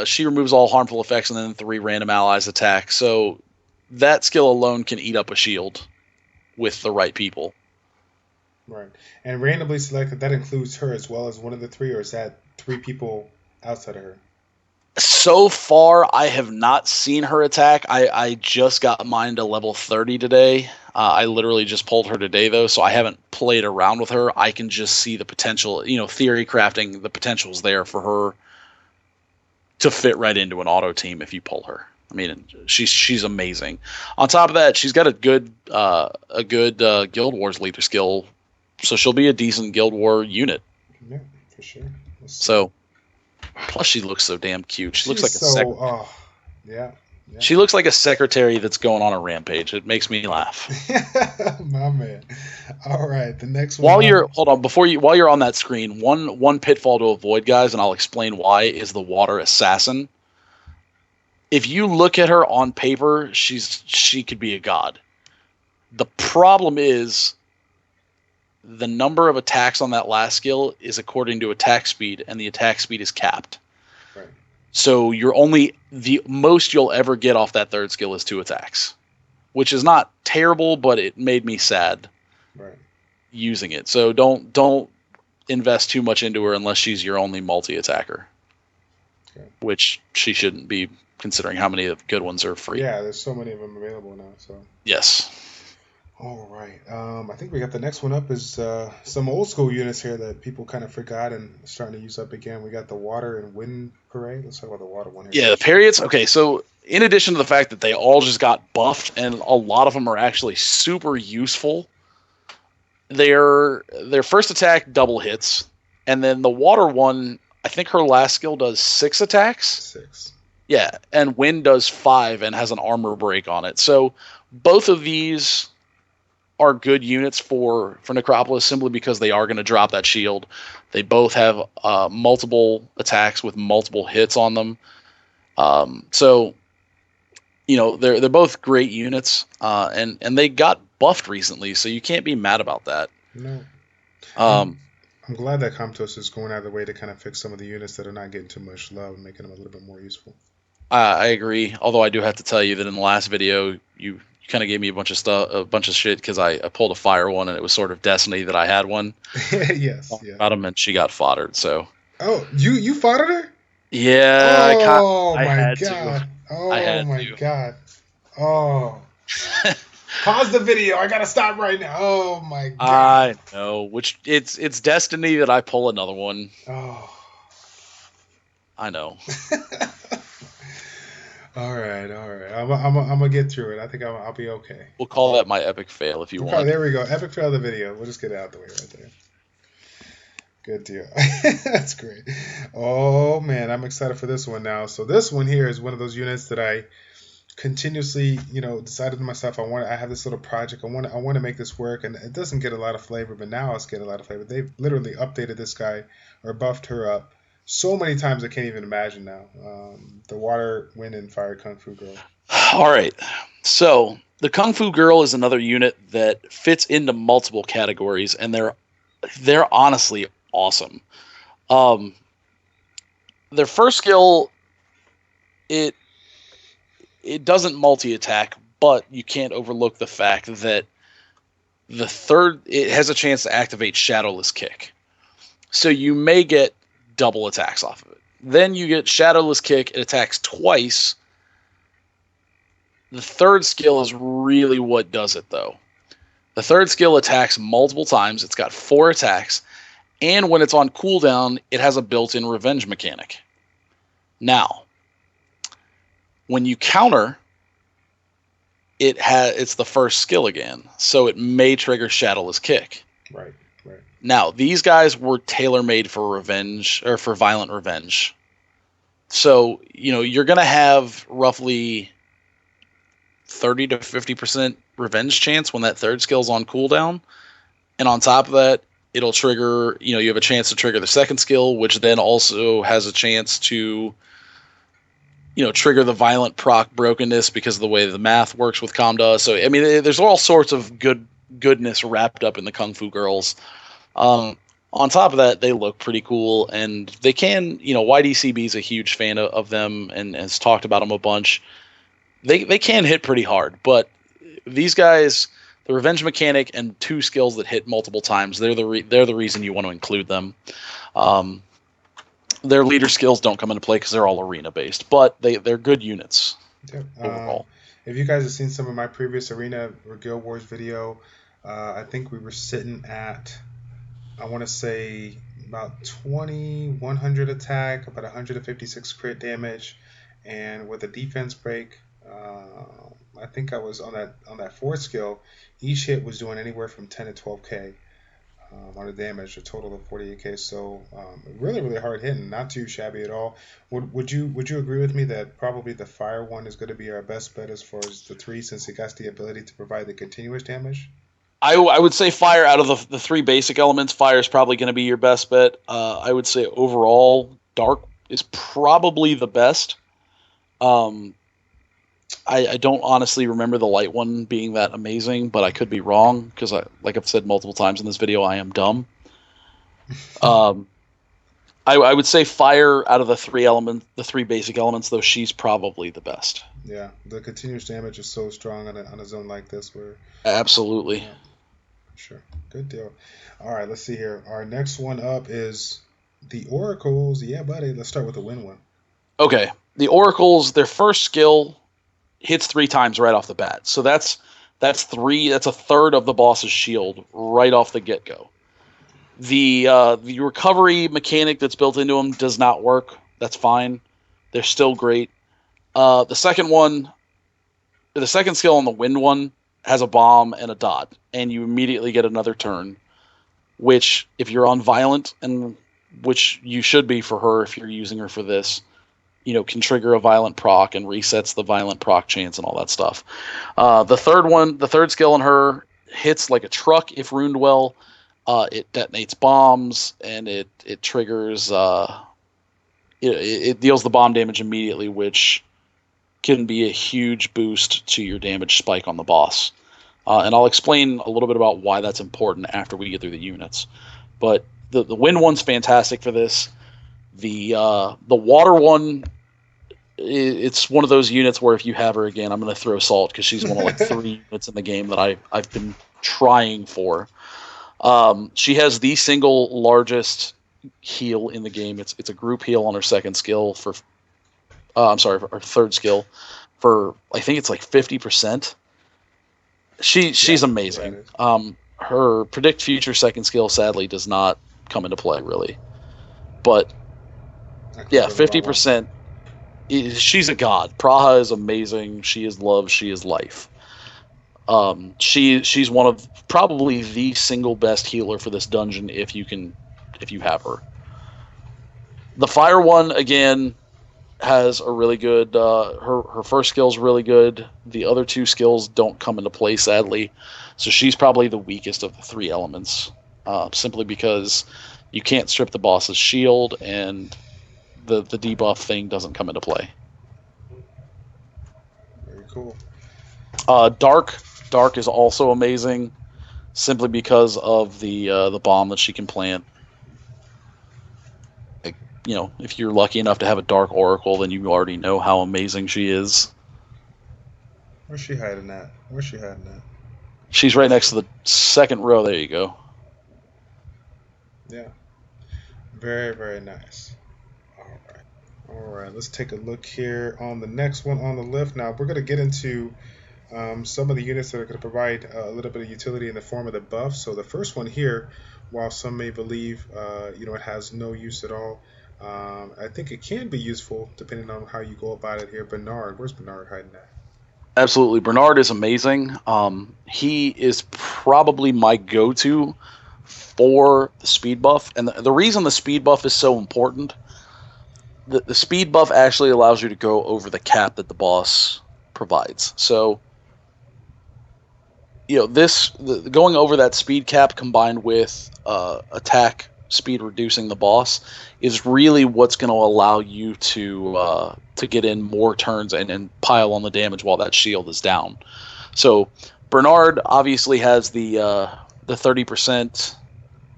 she removes all harmful effects and then 3 random allies attack. So that skill alone can eat up a shield with the right people. Right. And randomly selected, that includes her as well as one of the 3, or is that 3 people outside of her? So far, I have not seen her attack. I just got mine to level 30 today. I literally just pulled her today, though, so I haven't played around with her. I can just see the potential, theory crafting, the potential's there for her to fit right into an auto team if you pull her. I mean, she's amazing. On top of that, she's got a good Guild Wars leader skill, so she'll be a decent Guild War unit. Yeah, for sure. So, plus she looks so damn cute. She looks like yeah. She looks like a secretary that's going on a rampage. It makes me laugh. My man. All right, the next one. While you're on that screen, one pitfall to avoid, guys, and I'll explain why, is the water assassin. If you look at her on paper, she could be a god. The problem is the number of attacks on that last skill is according to attack speed, and the attack speed is capped. Right. So the most you'll ever get off that third skill is 2 attacks, which is not terrible, but it made me sad using it. So don't invest too much into her unless she's your only multi-attacker, which she shouldn't be, considering how many of the good ones are free. Yeah, there's so many of them available now. So yes. All right. I think we got the next one up is some old school units here that people kind of forgot and starting to use up again. We got the Water and Wind Parade. Let's talk about the Water one here. Yeah, the Parades. Okay, so in addition to the fact that they all just got buffed and a lot of them are actually super useful, their first attack double hits, and then the water one, I think her last skill does 6 attacks. 6. Yeah, and wind does 5 and has an armor break on it. So both of these are good units for Necropolis simply because they are going to drop that shield. They both have multiple attacks with multiple hits on them. So they're both great units, and they got buffed recently, so you can't be mad about that. No. Um, I'm glad that Comtos is going out of the way to kind of fix some of the units that are not getting too much love and making them a little bit more useful. I agree. Although I do have to tell you that in the last video, you kind of gave me a bunch of shit because I pulled a fire one and it was sort of destiny that I had one. Yes. Yeah. About him and she got foddered. So. Oh, you foddered her? Yeah. Oh I my had god. To. Oh my god. Oh. Pause the video. I gotta stop right now. Oh my god. I know. Which it's destiny that I pull another one. Oh. I know. All right. I'm gonna get through it. I think I'll be okay. We'll call that my epic fail if you want. There we go. Epic fail of the video. We'll just get it out of the way right there. Good deal. That's great. Oh man, I'm excited for this one now. So this one here is one of those units that I continuously, decided to myself I have this little project. I want to make this work, and it doesn't get a lot of flavor, but now it's getting a lot of flavor. They've literally updated this guy or buffed her up so many times I can't even imagine now. The water, wind, and fire Kung Fu Girl. All right. So the Kung Fu Girl is another unit that fits into multiple categories, and they're honestly awesome. Their first skill, it doesn't multi-attack, but you can't overlook the fact that it has a chance to activate Shadowless Kick. So you may get double attacks off of it. Then you get Shadowless Kick, it attacks twice. The third skill is really what does it, though. The third skill attacks multiple times. It's got 4 attacks. And when it's on cooldown, it has a built-in revenge mechanic. Now, when you counter, it's the first skill again. So it may trigger Shadowless Kick. Right. Now, these guys were tailor-made for revenge, or for violent revenge. So, you're going to have roughly 30 to 50% revenge chance when that third skill's on cooldown. And on top of that, it'll trigger, you have a chance to trigger the second skill, which then also has a chance to, trigger the violent proc brokenness because of the way the math works with Comda. So, I mean, there's all sorts of goodness wrapped up in the Kung Fu Girls. On top of that, they look pretty cool, and they can, YDCB is a huge fan of them and has talked about them a bunch. They can hit pretty hard, but these guys, the revenge mechanic and 2 skills that hit multiple times, they're the reason you want to include them. Their leader skills don't come into play because they're all arena based, but they're good units overall. If you guys have seen some of my previous arena or Guild Wars video, I think we were sitting at, I want to say, about 100 attack, about 156 crit damage, and with a defense break, I think I was on that 4th skill. Each hit was doing anywhere from 10 to 12k on the damage, a total of 48k. So really, really hard hitting, not too shabby at all. Would you agree with me that probably the fire one is going to be our best bet as far as the 3, since it got the ability to provide the continuous damage? I would say fire out of the 3 basic elements, fire is probably going to be your best bet. I would say overall, dark is probably the best. I don't honestly remember the light one being that amazing, but I could be wrong because, like I've said multiple times in this video, I am dumb. I would say fire out of the 3 basic elements, though she's probably the best. Yeah, the continuous damage is so strong on a zone like this where. Absolutely. Yeah. Sure. Good deal. All right, let's see here. Our next one up is the Oracles. Yeah, buddy. Let's start with the win one. Okay. The Oracles, their first skill hits 3 times right off the bat. So that's a third of the boss's shield right off the get-go. The recovery mechanic that's built into them does not work. That's fine. They're still great. The second skill on the wind one has a bomb and a dot, and you immediately get another turn, which, if you're on violent, and which you should be for her if you're using her for this, can trigger a violent proc and resets the violent proc chance and all that stuff. The third skill in her hits like a truck if runed well. It detonates bombs, and it triggers. It deals the bomb damage immediately, which can be a huge boost to your damage spike on the boss. And I'll explain a little bit about why that's important after we get through the units. But the wind one's fantastic for this. The water one, it's one of those units where if you have her again, I'm going to throw salt because she's one of like 3 units in the game that I've been trying for. She has the single largest heal in the game. It's a group heal on her second skill for her third skill for, I think it's like 50%. She's amazing. Her predict future second skill sadly does not come into play really, but yeah, 50%. She's a god. Praha is amazing. She is love. She is life. She's one of probably the single best healer for this dungeon if you have her. The fire one again has a really good. Her first skill's really good. The other 2 skills don't come into play sadly, so she's probably the weakest of the 3 elements. Simply because you can't strip the boss's shield, and the debuff thing doesn't come into play. Very cool. Dark is also amazing, simply because of the bomb that she can plant. Like, if you're lucky enough to have a Dark Oracle, then you already know how amazing she is. Where's she hiding at? She's right next to the second row. There you go. Yeah. Very, very nice. All right. Let's take a look here on the next one on the list. Now, we're going to get into some of the units that are going to provide a little bit of utility in the form of the buff. So the first one here, while some may believe it has no use at all, I think it can be useful depending on how you go about it here. Bernard, where's Bernard hiding at? Absolutely, Bernard is amazing. He is probably my go-to for the speed buff, and the reason the speed buff is so important, the speed buff actually allows you to go over the cap that the boss provides. So going over that speed cap combined with attack speed reducing the boss is really what's going to allow you to get in more turns and pile on the damage while that shield is down. So Bernard obviously has the 30%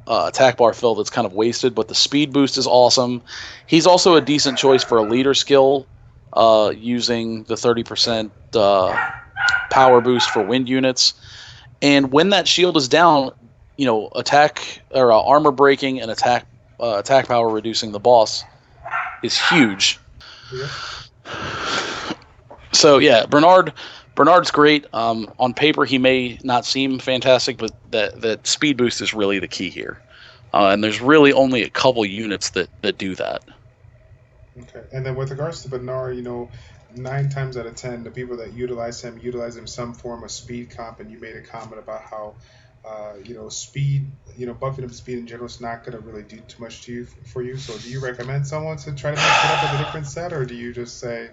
attack bar fill that's kind of wasted, but the speed boost is awesome. He's also a decent choice for a leader skill, using the 30% power boost for wind units. And when that shield is down, attack or armor breaking and attack power reducing the boss is huge. Yeah. So yeah, Bernard's great. On paper, he may not seem fantastic, but that speed boost is really the key here. And there's really only a couple units that do that. Okay, and then with regards to Bernard, 9 times out of 10, the people that utilize him some form of speed comp, and you made a comment about how, speed, buffing him speed in general is not going to really do too much for you. So do you recommend someone to try to mix it up with a different set, or do you just say,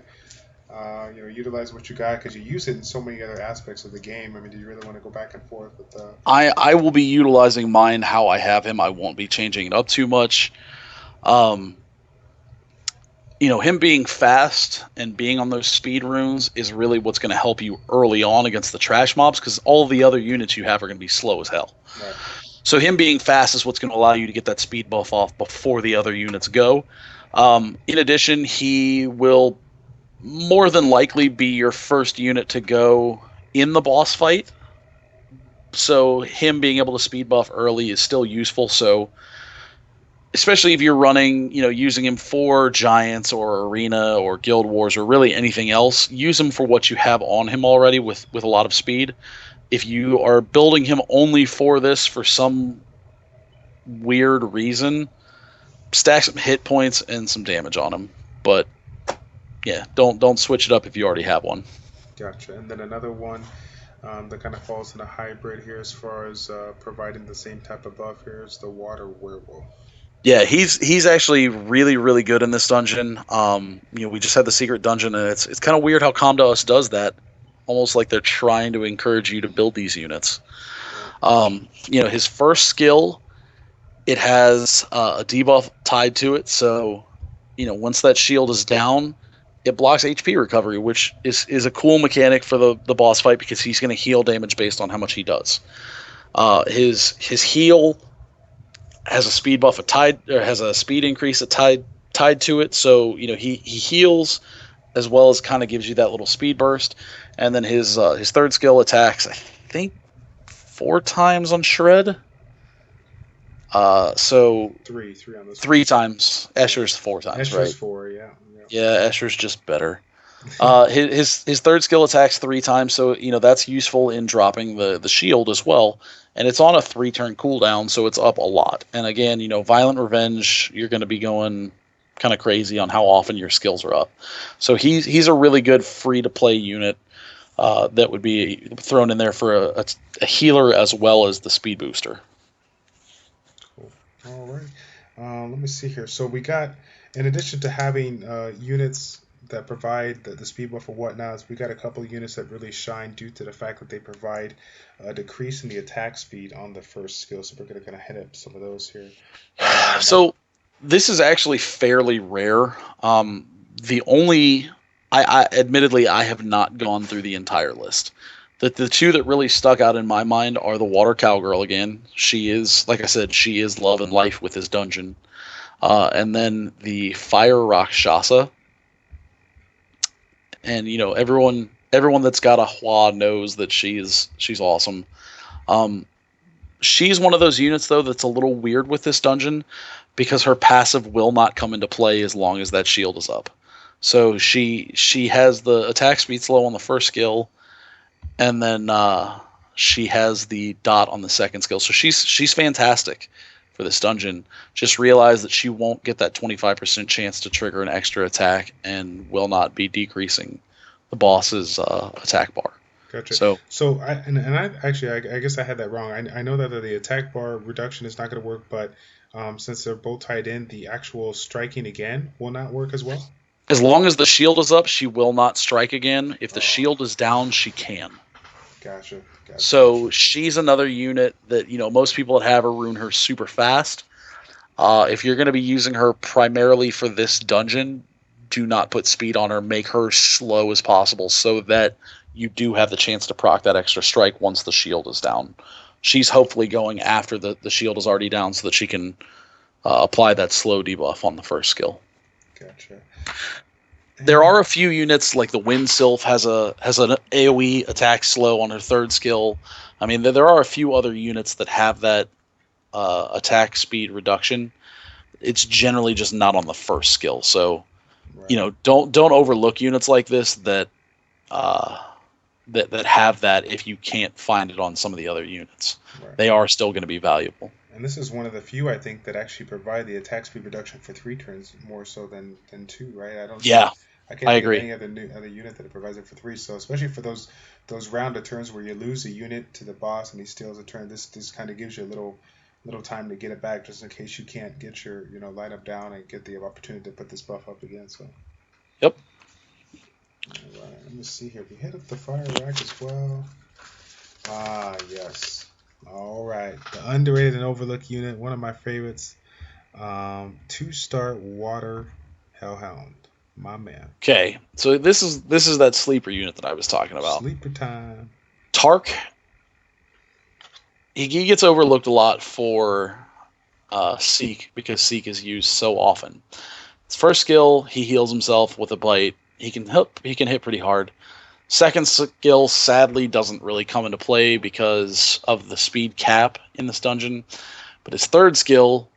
utilize what you got because you use it in so many other aspects of the game? I mean, do you really want to go back and forth with the... I will be utilizing mine how I have him. I won't be changing it up too much. Him being fast and being on those speed runes is really what's going to help you early on against the trash mobs, because all the other units you have are going to be slow as hell. Right. So him being fast is what's going to allow you to get that speed buff off before the other units go. In addition, he will more than likely be your first unit to go in the boss fight. So him being able to speed buff early is still useful. So especially if you're running, using him for Giants or Arena or Guild Wars or really anything else, use him for what you have on him already with a lot of speed. If you are building him only for this for some weird reason, stack some hit points and some damage on him. But yeah, don't switch it up if you already have one. Gotcha. And then another one that kind of falls in a hybrid here as far as providing the same type of buff here as the water werewolf. Yeah, he's actually really really good in this dungeon. We just had the secret dungeon, and it's kind of weird how Comdos does that, almost like they're trying to encourage you to build these units. His first skill, it has a debuff tied to it, so once that shield is down, it blocks HP recovery, which is a cool mechanic for the boss fight because he's going to heal damage based on how much he does. His heal has a speed buff has a speed increase tied to it, so he heals as well as kind of gives you that little speed burst. And then his third skill attacks, I think, 4 times on shred. So three on this. 3 times. Escher's 4 times, Escher's right? 4, yeah. Yeah, Escher's just better. His third skill attacks 3 times, so that's useful in dropping the shield as well. And it's on a 3-turn cooldown, so it's up a lot. And again, Violent Revenge, you're going to be going kind of crazy on how often your skills are up. So he's a really good free-to-play unit that would be thrown in there for a healer as well as the speed booster. Cool. All right. Let me see here. So we got, in addition to having units that provide the speed buff or whatnot, we got a couple of units that really shine due to the fact that they provide a decrease in the attack speed on the first skill. So we're going to kind of hit up some of those here. So this is actually fairly rare. I admittedly I have not gone through the entire list. The 2 that really stuck out in my mind are the Water Cowgirl again. She is, like I said, she is love and life with this dungeon. And then the Fire Rakshasa. And everyone that's got a Hua knows that she's awesome. She's one of those units though that's a little weird with this dungeon because her passive will not come into play as long as that shield is up. So she has the attack speed slow on the first skill, and then she has the dot on the second skill. So she's fantastic for this dungeon. Just realize that she won't get that 25% chance to trigger an extra attack and will not be decreasing the boss's attack bar. Gotcha. So I guess I had that wrong. I know that the attack bar reduction is not going to work, but since they're both tied in, the actual striking again will not work as well. As long as the shield is up, she will not strike again. If the shield is down, she can. Gotcha. So she's another unit that most people that have her rune her super fast. If you're going to be using her primarily for this dungeon, do not put speed on her. Make her slow as possible so that you do have the chance to proc that extra strike once the shield is down. She's hopefully going after the shield is already down so that she can apply that slow debuff on the first skill. Gotcha. There are a few units like the Wind Sylph has an AoE attack slow on her third skill. I mean, there are a few other units that have that attack speed reduction. It's generally just not on the first skill. So, right. Don't overlook units like this that have that if you can't find it on some of the other units. Right. They are still going to be valuable. And this is one of the few, I think, that actually provide the attack speed reduction for 3 turns more so than 2, right? I can't think agree. of any other unit that provides it for 3. So especially for those round of turns where you lose a unit to the boss and he steals a turn, this kind of gives you a little time to get it back just in case you can't get your lineup down and get the opportunity to put this buff up again. So. Yep. All right, let me see here. We hit up the fire rack as well. Ah, yes. All right, the underrated and overlooked unit, one of my favorites. 2-star Water Hellhound, my man. Okay, so this is that sleeper unit that I was talking about. Sleeper time. Tark. He gets overlooked a lot for Seek because Seek is used so often. His first skill, he heals himself with a bite. He can hit pretty hard. Second skill, sadly, doesn't really come into play because of the speed cap in this dungeon. But his third skill,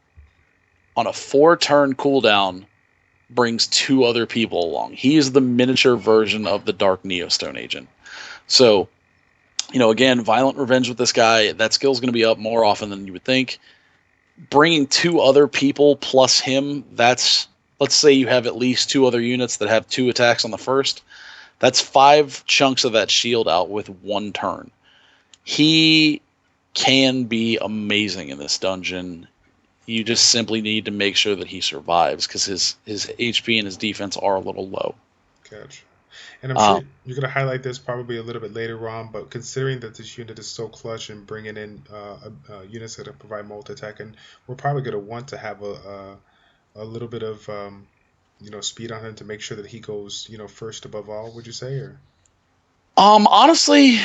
on a 4-turn cooldown, brings 2 other people along. He is the miniature version of the Dark Neostone agent. So, again, Violent Revenge with this guy, that skill's going to be up more often than you would think. Bringing 2 other people plus him, let's say you have at least 2 other units that have 2 attacks on the first. That's 5 chunks of that shield out with 1 turn. He can be amazing in this dungeon. You just simply need to make sure that he survives because his HP and his defense are a little low. Gotcha. And I'm sure you're going to highlight this probably a little bit later on, but considering that this unit is so clutch and bringing in units that provide multi-attack, and we're probably going to want to have a little bit of speed on him to make sure that he goes first above all. Would you say, or? Honestly,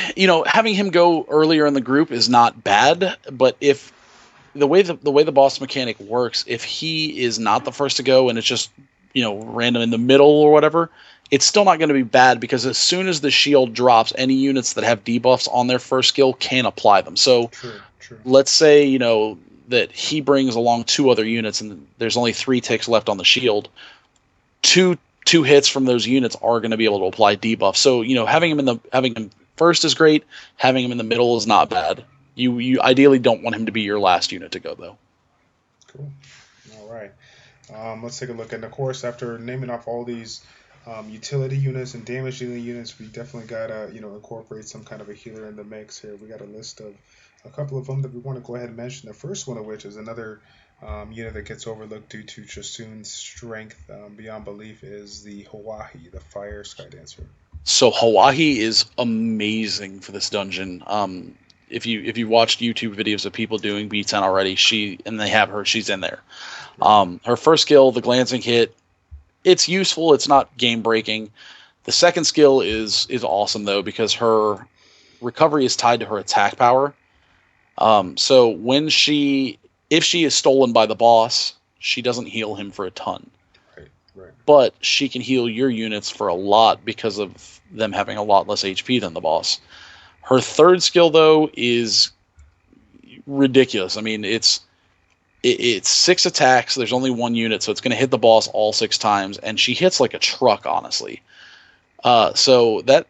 having him go earlier in the group is not bad, but if the way the boss mechanic works, if he is not the first to go and it's just random in the middle or whatever, it's still not going to be bad because as soon as the shield drops, any units that have debuffs on their first skill can apply them. So true. Let's say that he brings along 2 other units and there's only 3 ticks left on the shield. Two hits from those units are going to be able to apply debuff. So having him first is great. Having him in the middle is not bad. You ideally don't want him to be your last unit to go though. Cool. All right. Let's take a look. And of course, after naming off all these utility units and damage dealing units, we definitely gotta incorporate some kind of a healer in the mix here. We got a list of a couple of them that we want to go ahead and mention. The first one of which is another unit that gets overlooked due to Chasun's strength beyond belief is the Hawaii, the Fire Sky Dancer. So Hawaii is amazing for this dungeon. If you watched YouTube videos of people doing B10 already, she's in there. Her first skill, the glancing hit, it's useful. It's not game breaking. The second skill is awesome though because her recovery is tied to her attack power. So if she is stolen by the boss, she doesn't heal him for a ton. Right. But she can heal your units for a lot because of them having a lot less HP than the boss. Her third skill though is ridiculous. I mean, it's 6 attacks. There's only 1 unit, so it's going to hit the boss all 6 times, and she hits like a truck, honestly. So that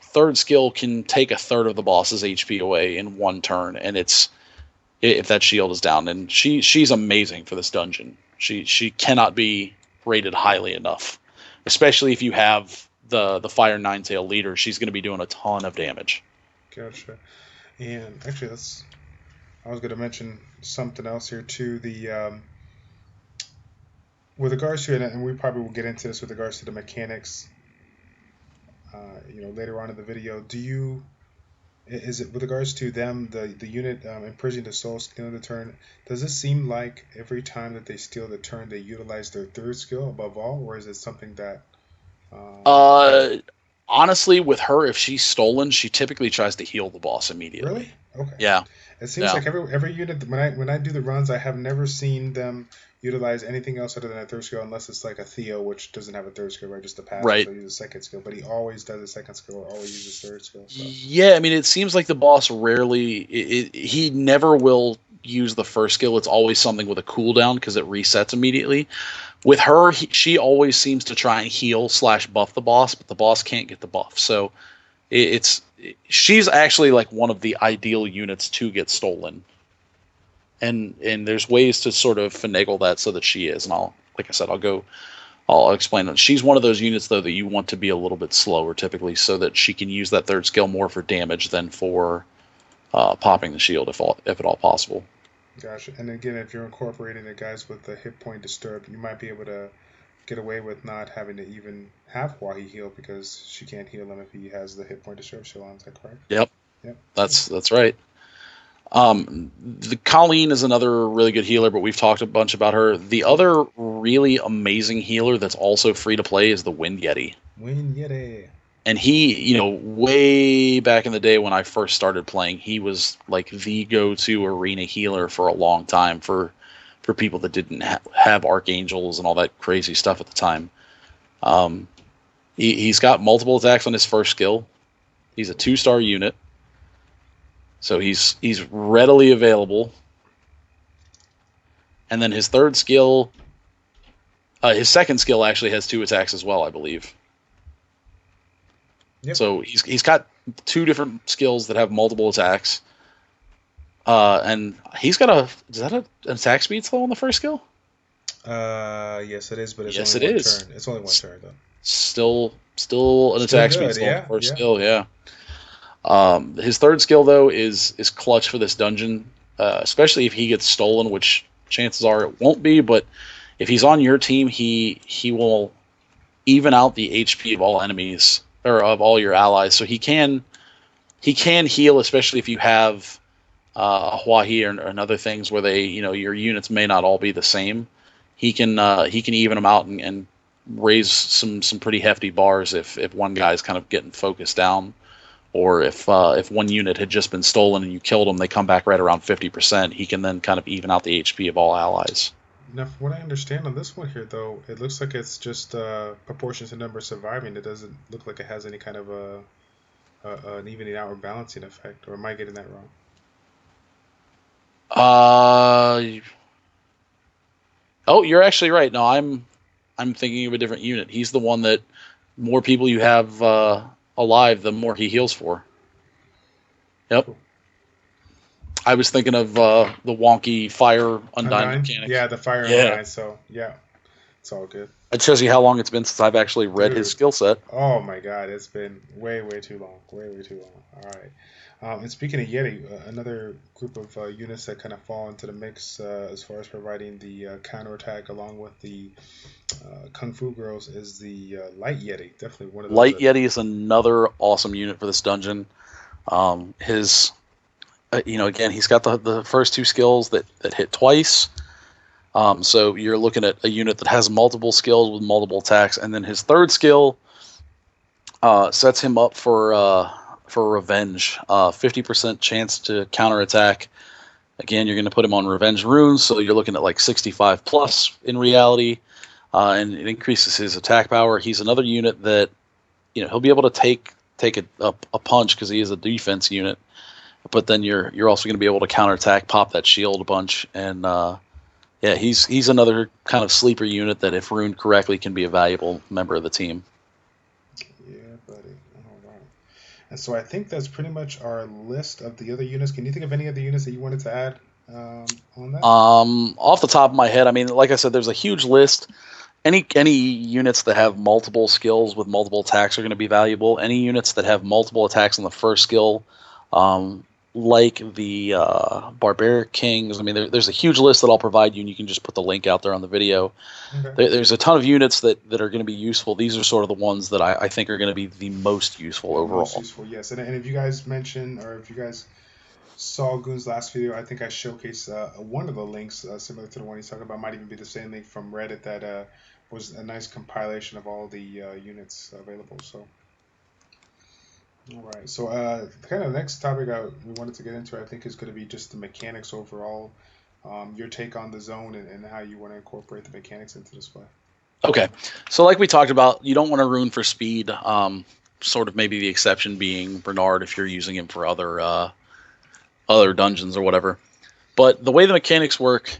third skill can take a third of the boss's HP away in 1 turn, and if that shield is down. And she's amazing for this dungeon. She cannot be rated highly enough, especially if you have the Fire Ninetail leader. She's going to be doing a ton of damage. Gotcha. And actually, I was going to mention something else here too. With regards to it, and we probably will get into this with regards to the mechanics, later on in the video. Is it with regards to them, the unit imprisoning the soul stealing the turn? Does it seem like every time that they steal the turn, they utilize their third skill above all, or is it something that? Honestly, with her, if she's stolen, she typically tries to heal the boss immediately. Really? Okay. Yeah. It seems like every unit when I do the runs, I have never seen them utilize anything else other than a third skill, unless it's like a Theo, which doesn't have a third skill, right? Just a passive, right. So he uses a second skill, but he always does a second skill or always uses third skill. So. Yeah, I mean, it seems like the boss rarely, he never will use the first skill. It's always something with a cooldown because it resets immediately. With her, she always seems to try and heal / buff the boss, but the boss can't get the buff. So she's actually like one of the ideal units to get stolen. And there's ways to sort of finagle that so that she is. And I'll explain it. She's one of those units though that you want to be a little bit slower typically so that she can use that third skill more for damage than for popping the shield if at all possible. Gotcha. And again, if you're incorporating the guys with the hit point disturbed, you might be able to get away with not having to even have Wahi heal because she can't heal him if he has the hit point disturbed still on. Is that correct? Yep. That's right. The Colleen is another really good healer, but we've talked a bunch about her. The other really amazing healer that's also free to play is the Wind Yeti. Wind Yeti. And he, way back in the day when I first started playing, he was like the go-to arena healer for a long time for people that didn't have archangels and all that crazy stuff at the time. He's got multiple attacks on his first skill. He's a 2-star unit. So he's readily available. And then his third skill, his second skill actually has 2 attacks as well, I believe. Yep. So he's got 2 different skills that have multiple attacks. And he's got is that an attack speed slow on the first skill? Yes, it is, but it's yes, only it one is. turn. It's only one turn though. Still an Still attack speed good. still on the Yeah, first yeah. skill, yeah. His third skill though is clutch for this dungeon, especially if he gets stolen, which chances are it won't be. But if he's on your team, he will even out the HP of all enemies or of all your allies. So he can heal, especially if you have a Huahi and other things where they your units may not all be the same. He can even them out and raise some pretty hefty bars if one guy's kind of getting focused down, or if one unit had just been stolen and you killed them, they come back right around 50%. He can then kind of even out the HP of all allies. Now, from what I understand on this one here, though, it looks like it's just proportion to number surviving. It doesn't look like it has any kind of an evening out or balancing effect. Or am I getting that wrong? Oh, you're actually right. No, I'm thinking of a different unit. He's the one that more people you have alive, the more he heals for. Yep. Cool. I was thinking of the wonky fire undying Undying? mechanic. Yeah, the fire Yeah. undying. So, yeah, it's all good. It shows you how long it's been since I've actually read his Dude, skill set. oh my God, it's been way, way too long. Way, way too long. All right. And speaking of Yeti, another group of units that kind of fall into the mix as far as providing the counterattack along with the Kung Fu Girls is the Light Yeti. Definitely one of those Light that. Yeti is another awesome unit for this dungeon. His, again, he's got the first two skills that hit twice. So you're looking at a unit that has multiple skills with multiple attacks, and then his third skill sets him up for revenge. 50% chance to counterattack. Again, you're going to put him on revenge runes, so you're looking at like 65 plus in reality, and it increases his attack power. He's another unit that he'll be able to take a punch because he is a defense unit, but then you're also going to be able to counterattack, pop that shield a bunch, and yeah, he's another kind of sleeper unit that, if runed correctly, can be a valuable member of the team. Yeah, buddy. All right. And so I think that's pretty much our list of the other units. Can you think of any other units that you wanted to add on that? Off the top of my head, I mean, like I said, there's a huge list. Any units that have multiple skills with multiple attacks are going to be valuable. Any units that have multiple attacks on the first skill, um, like the Barbaric Kings. I mean, there's a huge list that I'll provide you, and you can just put the link out there on the video. Okay. There's a ton of units that are going to be useful. These are sort of the ones that I think are going to be the most useful overall. Most useful, yes. And if you guys mentioned, or if you guys saw Goon's last video, I think I showcased one of the links similar to the one he's talking about. Might even be the same link from Reddit that was a nice compilation of all the units available. So, all right. So, kind of the next topic we wanted to get into, I think, is going to be just the mechanics overall. Your take on the zone and how you want to incorporate the mechanics into this play. Okay, so like we talked about, you don't want to rune for speed. Sort of maybe the exception being Bernard if you're using him for other dungeons or whatever. But the way the mechanics work,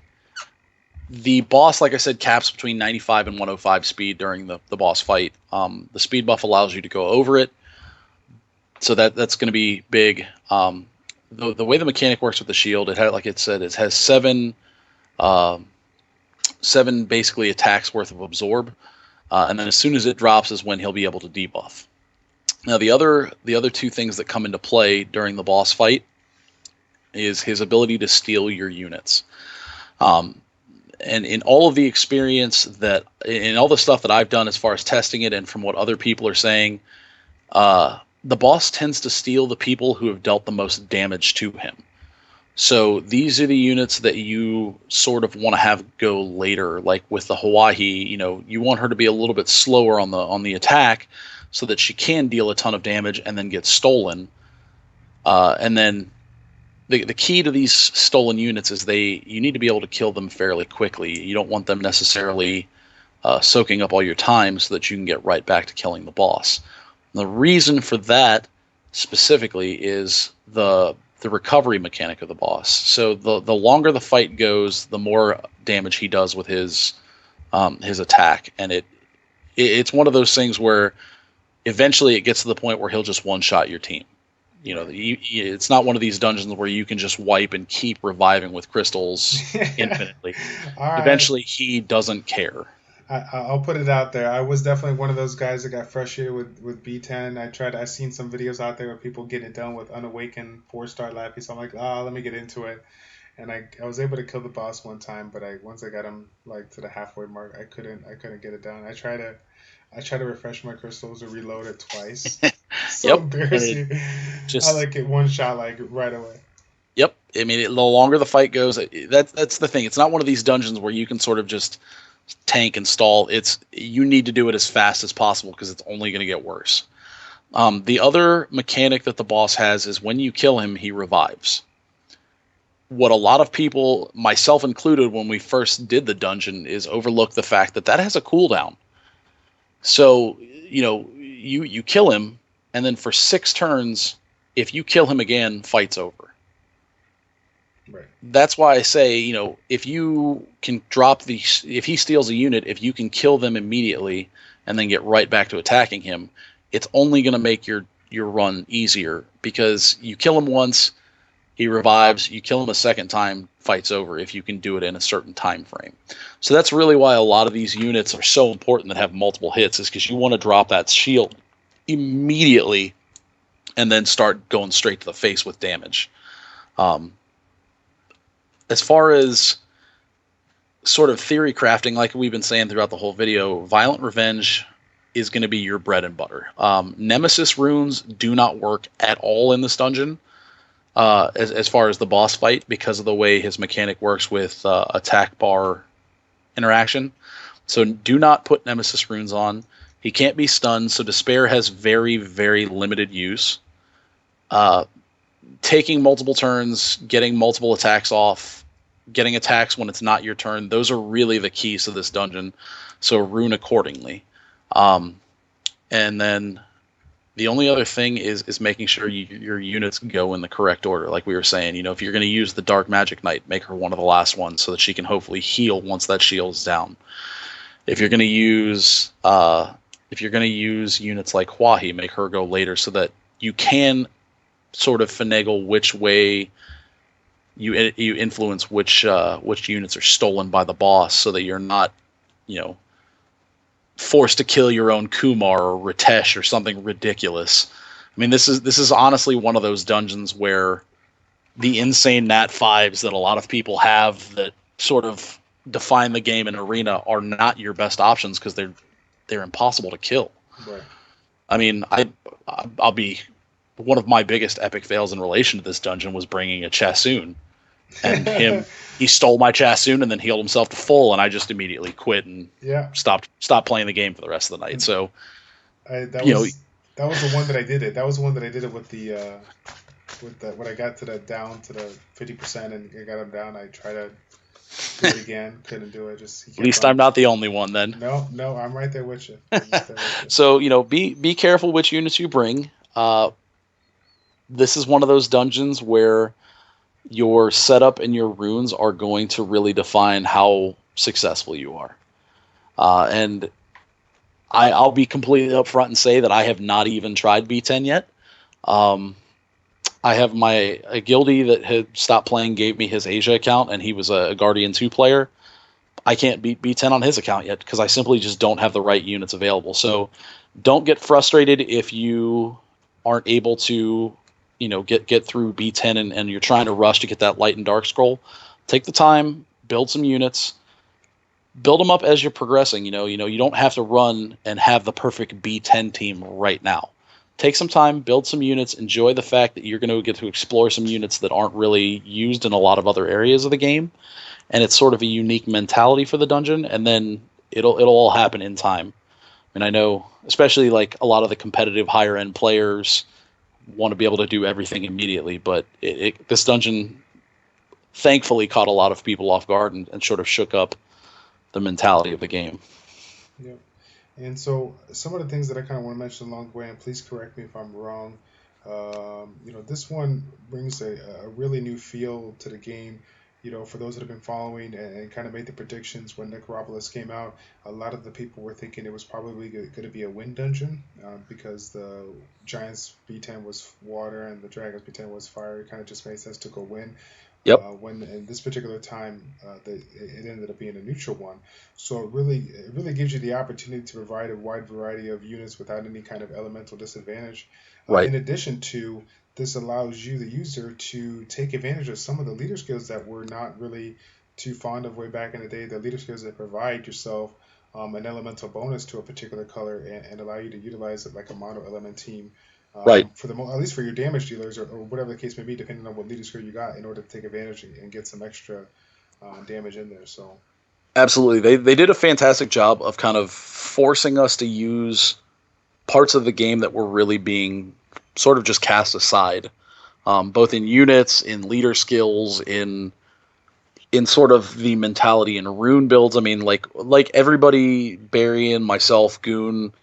the boss, like I said, caps between 95 and 105 speed during the boss fight. The speed buff allows you to go over it, so that's going to be big. The way the mechanic works with the shield, it had, like it said, it has seven basically attacks worth of absorb, and then as soon as it drops is when he'll be able to debuff. Now the other two things that come into play during the boss fight is his ability to steal your units. And in all of the experience in all the stuff that I've done as far as testing it and from what other people are saying, the boss tends to steal the people who have dealt the most damage to him. So these are the units that you sort of want to have go later, like with the Hawaii. You want her to be a little bit slower on the attack, so that she can deal a ton of damage and then get stolen. And then the key to these stolen units is you need to be able to kill them fairly quickly. You don't want them necessarily soaking up all your time so that you can get right back to killing the boss. And the reason for that specifically is the recovery mechanic of the boss. So the longer the fight goes, the more damage he does with his attack, and it's one of those things where eventually it gets to the point where he'll just one-shot your team. It's not one of these dungeons where you can just wipe and keep reviving with crystals infinitely. All right. Eventually, he doesn't care. I'll put it out there. I was definitely one of those guys that got frustrated with B10. I seen some videos out there of people getting it done with unawakened 4-star Lappy. So I'm like, let me get into it. And I was able to kill the boss one time, but once I got him like to the halfway mark, I couldn't get it done. I try to refresh my crystals or reload it twice. So Yep, and it embarrassing. I just like it one shot like right away. yep. I mean, the longer the fight goes, that's the thing. It's not one of these dungeons where you can sort of just tank and stall. It's you need to do it as fast as possible because it's only going to get worse. The other mechanic that the boss has is when you kill him, he revives. What a lot of people, myself included, when we first did the dungeon, is overlook the fact that that has a cooldown. So you kill him, and then for 6 turns, if you kill him again, fight's over. Right. That's why I say, if you can if he steals a unit, if you can kill them immediately and then get right back to attacking him, it's only going to make your run easier because you kill him once, he revives, you kill him a second time, fight's over if you can do it in a certain time frame. So that's really why a lot of these units are so important that have multiple hits, is because you want to drop that shield immediately and then start going straight to the face with damage. As far as sort of theory crafting, like we've been saying throughout the whole video, Violent Revenge is going to be your bread and butter. Nemesis runes do not work at all in this dungeon as far as the boss fight because of the way his mechanic works with attack bar interaction. So do not put Nemesis runes on. He can't be stunned, so Despair has very, very limited use. Taking multiple turns, getting multiple attacks off, getting attacks when it's not your turn, those are really the keys to this dungeon. So rune accordingly. And then the only other thing is making sure your units go in the correct order. Like we were saying, if you're going to use the Dark Magic Knight, make her one of the last ones so that she can hopefully heal once that shield is down. If you're going to use units like Huahi, make her go later so that you can sort of finagle which way you influence which units are stolen by the boss, so that you're not, forced to kill your own Kumar or Ritesh or something ridiculous. I mean, this is honestly one of those dungeons where the insane Nat 5s that a lot of people have that sort of define the game in Arena are not your best options because they're impossible to kill. Right. I mean, I'll be one of my biggest epic fails in relation to this dungeon was bringing a Chassoon, and he stole my Chassoon and then healed himself to full, and I just immediately quit and stopped playing the game for the rest of the night. So that was the one that I did it. That was the one that I did it with the when I got to down to the 50% and I got him down. I tried to do it again, couldn't do it. At least I'm not the only one then. No, I'm right there with you. So be careful which units you bring. This is one of those dungeons where your setup and your runes are going to really define how successful you are. And I'll be completely upfront and say that I have not even tried B10 yet. I have a guildie that had stopped playing, gave me his Asia account, and he was a Guardian 2 player. I can't beat B10 on his account yet because I simply just don't have the right units available. So don't get frustrated if you aren't able to get through B10 and you're trying to rush to get that light and dark scroll. Take the time, build some units, build them up as you're progressing. You don't have to run and have the perfect B10 team right now. Take some time, build some units, enjoy the fact that you're going to get to explore some units that aren't really used in a lot of other areas of the game, and it's sort of a unique mentality for the dungeon, and then it'll all happen in time. And I know, especially like a lot of the competitive higher end players want to be able to do everything immediately, but this dungeon thankfully caught a lot of people off guard and sort of shook up the mentality of the game. Yep. And so some of the things that I kind of want to mention along the way, and please correct me if I'm wrong, this one brings a really new feel to the game. For those that have been following and kind of made the predictions when Necropolis came out, a lot of the people were thinking it was probably going to be a wind dungeon because the Giants B10 was water and the Dragons B10 was fire. It kind of just made sense to go wind. Yep. When in this particular time, it ended up being a neutral one. So it really gives you the opportunity to provide a wide variety of units without any kind of elemental disadvantage. Right. In addition to this allows you, the user, to take advantage of some of the leader skills that we're not really too fond of way back in the day. The leader skills that provide yourself an elemental bonus to a particular color and allow you to utilize it like a mono element team Right. for at least for your damage dealers or whatever the case may be, depending on what leader skill you got, in order to take advantage and get some extra damage in there. So Absolutely. They did a fantastic job of kind of forcing us to use parts of the game that were really being sort of just cast aside, both in units, in leader skills, in sort of the mentality and rune builds. I mean, like everybody, Barry and myself, Goon,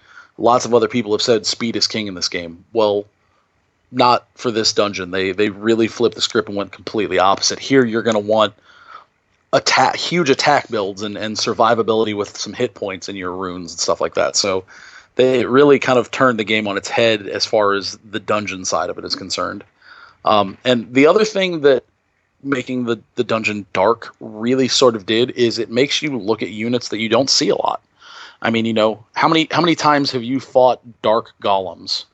lots of other people have said speed is king in this game. Well, not for this dungeon. They really flipped the script and went completely opposite. Here, you're going to want huge attack builds and survivability with some hit points in your runes and stuff like that. So they really kind of turned the game on its head as far as the dungeon side of it is concerned. And the other thing that making the dungeon dark really sort of did is it makes you look at units that you don't see a lot. I mean, how many times have you fought dark golems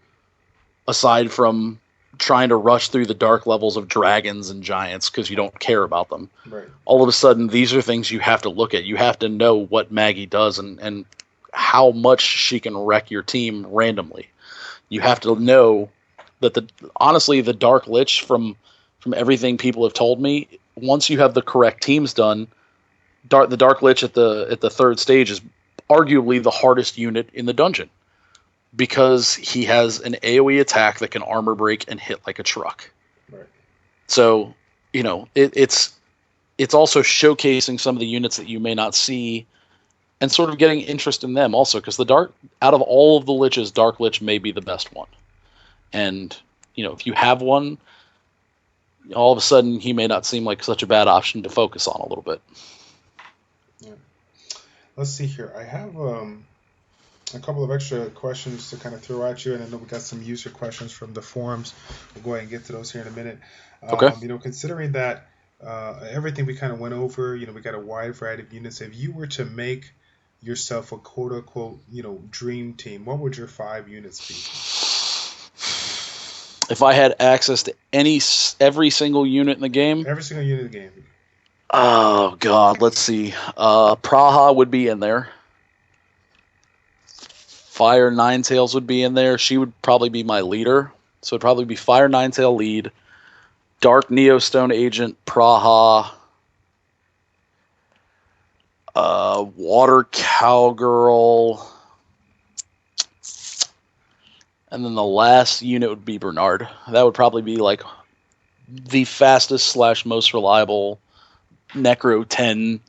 aside from trying to rush through the dark levels of dragons and giants because you don't care about them? right, All of a sudden, these are things you have to look at. You have to know what Maggie does and how much she can wreck your team randomly. You have to know that honestly the Dark Lich, from everything people have told me, once you have the correct teams done, the Dark Lich at the third stage is arguably the hardest unit in the dungeon because he has an AoE attack that can armor break and hit like a truck. right. So it's also showcasing some of the units that you may not see and sort of getting interest in them also, because out of all of the liches, Dark Lich may be the best one. And if you have one, all of a sudden he may not seem like such a bad option to focus on a little bit. Yeah. Let's see here. I have a couple of extra questions to kind of throw at you, and I know we got some user questions from the forums. We'll go ahead and get to those here in a minute. Okay. Considering that everything we kind of went over, we got a wide variety of units. If you were to make yourself a quote unquote, dream team, what would your 5 units be? If I had access to every single unit in the game, Every single unit in the game. oh god, let's see. Praha would be in there. Fire Ninetails would be in there. She would probably be my leader. So it'd probably be Fire Ninetail lead, Dark Neostone Agent, Praha, Water Cowgirl, and then the last unit would be Bernard. That would probably be like the fastest / most reliable Necro 10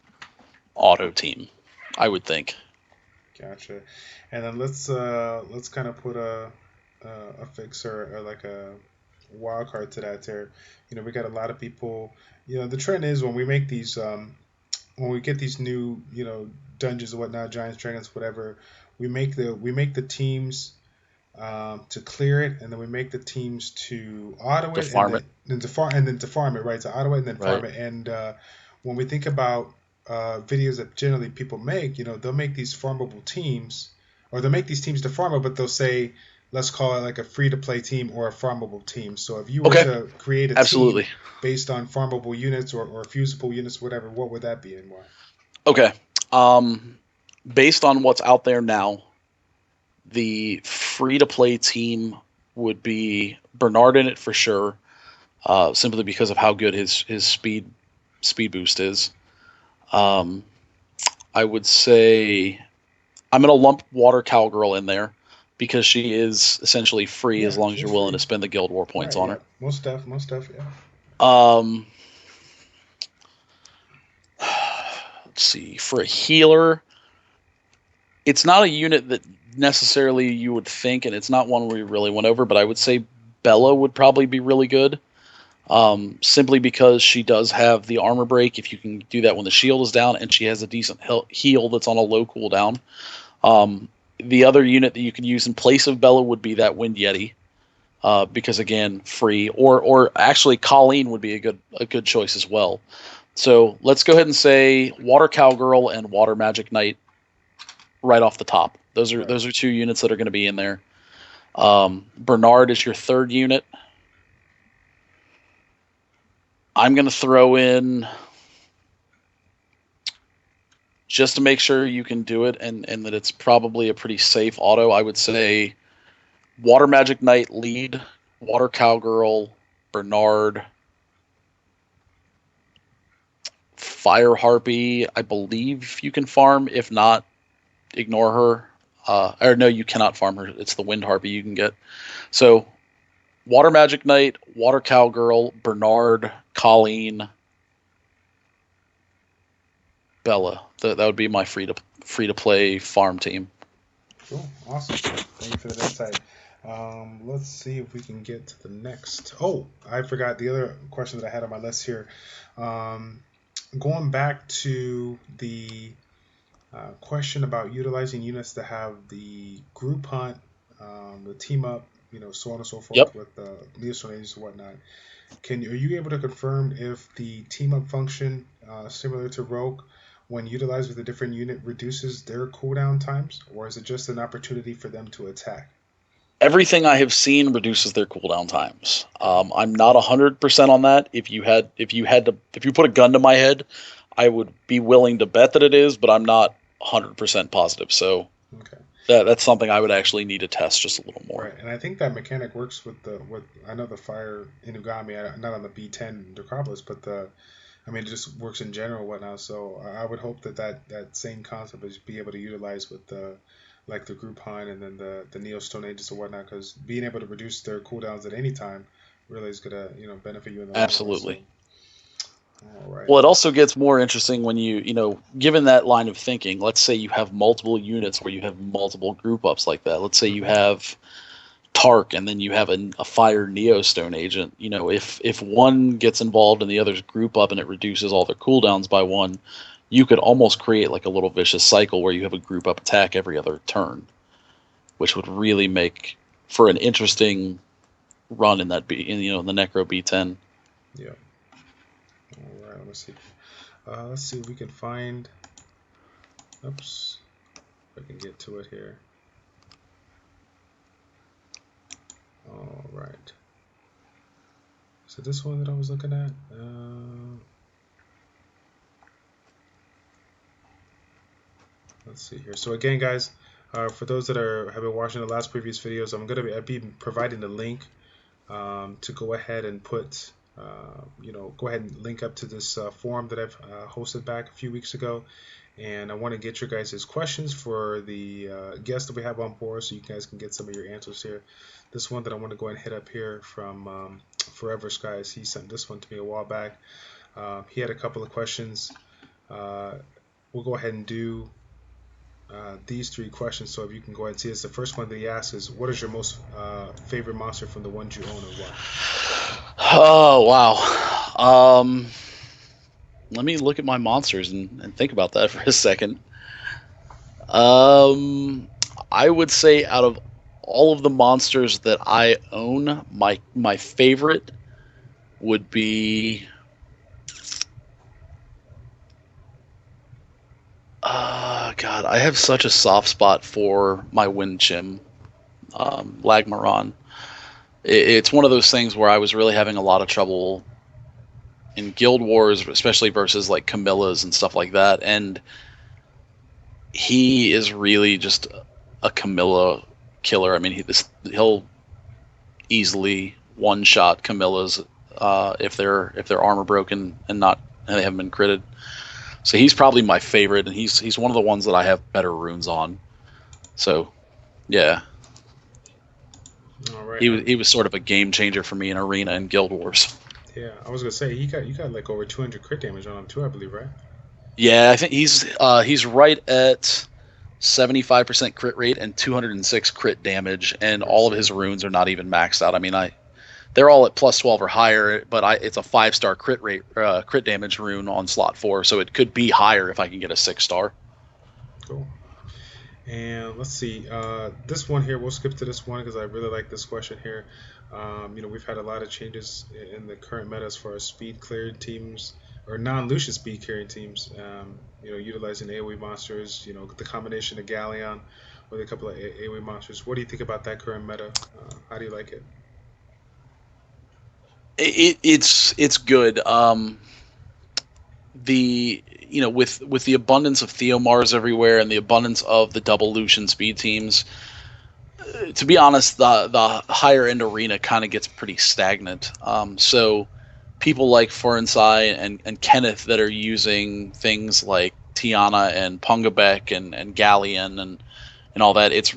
auto team, I would think. Gotcha. And then let's kind of put a fixer or like a wild card to that there. We got a lot of people. The trend is when we make these when we get these new dungeons and whatnot, giants, dragons, whatever, we make the teams to clear it, and then we make the teams to auto it, farm it. then to farm it, right? To auto it and then farm it. And when we think about videos that generally people make, they'll make these farmable teams, or they'll make these teams to farm it, but they'll say, let's call it like a free-to-play team or a farmable team. So if you were to create a team based on farmable units or fusible units, whatever, what would that be and why? Okay. Based on what's out there now, the free-to-play team would be Bernard in it for sure, simply because of how good his speed boost is. I would say I'm going to lump Water Cowgirl in there because she is essentially free as long as you're willing to spend the Guild War points on her. Most stuff, yeah. Let's see. For a healer, it's not a unit that necessarily you would think, and it's not one we really went over, but I would say Bella would probably be really good. Simply because she does have the armor break if you can do that when the shield is down, and she has a decent heal that's on a low cooldown. The other unit that you could use in place of Bella would be that Wind Yeti. because again, free, or actually Colleen would be a good choice as well. So let's go ahead and say Water Cowgirl and Water Magic Knight right off the top. Those are 2 units that are going to be in there. Bernard is your 3rd unit. I'm going to throw in, just to make sure you can do it and that it's probably a pretty safe auto, I would say Water Magic Knight lead, Water Cowgirl, Bernard, Fire Harpy, I believe you can farm. If not, ignore her. Or no, you cannot farm her. It's the Wind Harpy you can get. So Water Magic Knight, Water Cowgirl, Bernard, Colleen, Bella. That would be my free to play farm team. Cool, awesome. Thank you for the insight. Let's see if we can get to the next. Oh, I forgot the other question that I had on my list here. Going back to the question about utilizing units that have the group hunt, the team up, so on and so forth. Yep. With Neostone Agents and whatnot. Are you able to confirm if the team up function, similar to Rogue, when utilized with a different unit, reduces their cooldown times, or is it just an opportunity for them to attack? Everything I have seen reduces their cooldown times. I'm not 100% on that. If you put a gun to my head, I would be willing to bet that it is, but I'm not 100% positive. So okay. That's something I would actually need to test just a little more. Right, and I think that mechanic works with I know the fire Inugami, not on the B10 Necropolis, but it just works in general and whatnot. So I would hope that same concept is be able to utilize with the group hunt and then the Neostone Agents and whatnot, because being able to reduce their cooldowns at any time really is gonna benefit you in the absolutely. Long run, so. All right. Well, it also gets more interesting when given that line of thinking. Let's say you have multiple units where you have multiple group ups like that. Let's say you have Tark and then you have a fire Neostone Agent. If one gets involved in the other's group up and it reduces all their cooldowns by 1, you could almost create like a little vicious cycle where you have a group up attack every other turn, which would really make for an interesting run in that in the Necro B10. Yeah. All right. Let's see. Let's see if we can find. Oops. If I can get to it here. All right. So this one that I was looking at. Let's see here. So again, guys, for those that have been watching the last previous videos, I'm going to be providing the link to go ahead and put, go ahead and link up to this forum that I've hosted back a few weeks ago. And I want to get your guys' questions for the guests that we have on board, so you guys can get some of your answers here. This one that I want to go ahead and hit up here from Forever Skies. He sent this one to me a while back. He had a couple of questions. We'll go ahead and do these 3 questions, so if you can go ahead and see this. The first one that he asks is, what is your most favorite monster from the ones you own, and why? Oh, wow. Let me look at my monsters and think about that for a second. I would say out of all of the monsters that I own, my favorite would be God, I have such a soft spot for my Wind Chim, Lagmaron. It's one of those things where I was really having a lot of trouble in Guild Wars, especially versus like Camillas and stuff like that. And he is really just a Camilla killer. I mean, he'll easily one-shot Camillas if their armor broken and they haven't been critted. So he's probably my favorite, and he's one of the ones that I have better runes on. So, yeah. All right. He was sort of a game changer for me in Arena and Guild Wars. Yeah, I was gonna say you got like over 200 crit damage on him too, I believe, right? Yeah, I think he's right at 75% crit rate and 206 crit damage, and all of his runes are not even maxed out. I mean, they're all at plus 12 or higher, but it's a 5-star crit rate, crit damage rune on slot 4, so it could be higher if I can get a 6-star. Cool. And let's see, this one here, we'll skip to this one because I really like this question here. We've had a lot of changes in the current meta as far as speed clearing teams or non-Lucian speed clearing teams. Utilizing AoE monsters. The combination of Galleon with a couple of AoE monsters. What do you think about that current meta? How do you like it? It's good. With the abundance of Theomars everywhere and the abundance of the double Lucian speed teams, to be honest, the higher end arena kind of gets pretty stagnant. So people like Forensai and Kenneth that are using things like Tiana and Pungabek and Galleon and all that, it's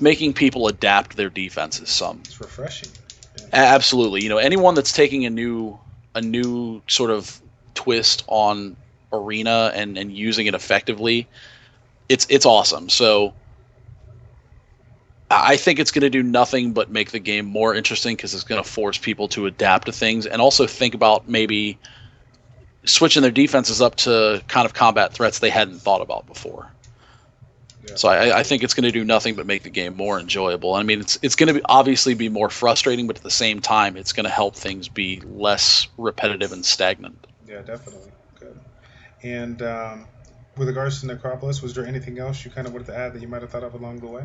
making people adapt their defenses some. It's refreshing. Yeah. Absolutely. Anyone that's taking a new sort of twist on arena and using it effectively, it's awesome. So I think it's going to do nothing but make the game more interesting because it's going to force people to adapt to things and also think about maybe switching their defenses up to kind of combat threats they hadn't thought about before. Yeah. So I think it's going to do nothing but make the game more enjoyable. I mean, it's going to obviously be more frustrating, but at the same time, it's going to help things be less repetitive and stagnant. Yeah, definitely. Good. And with regards to Necropolis, was there anything else you kind of wanted to add that you might have thought of along the way?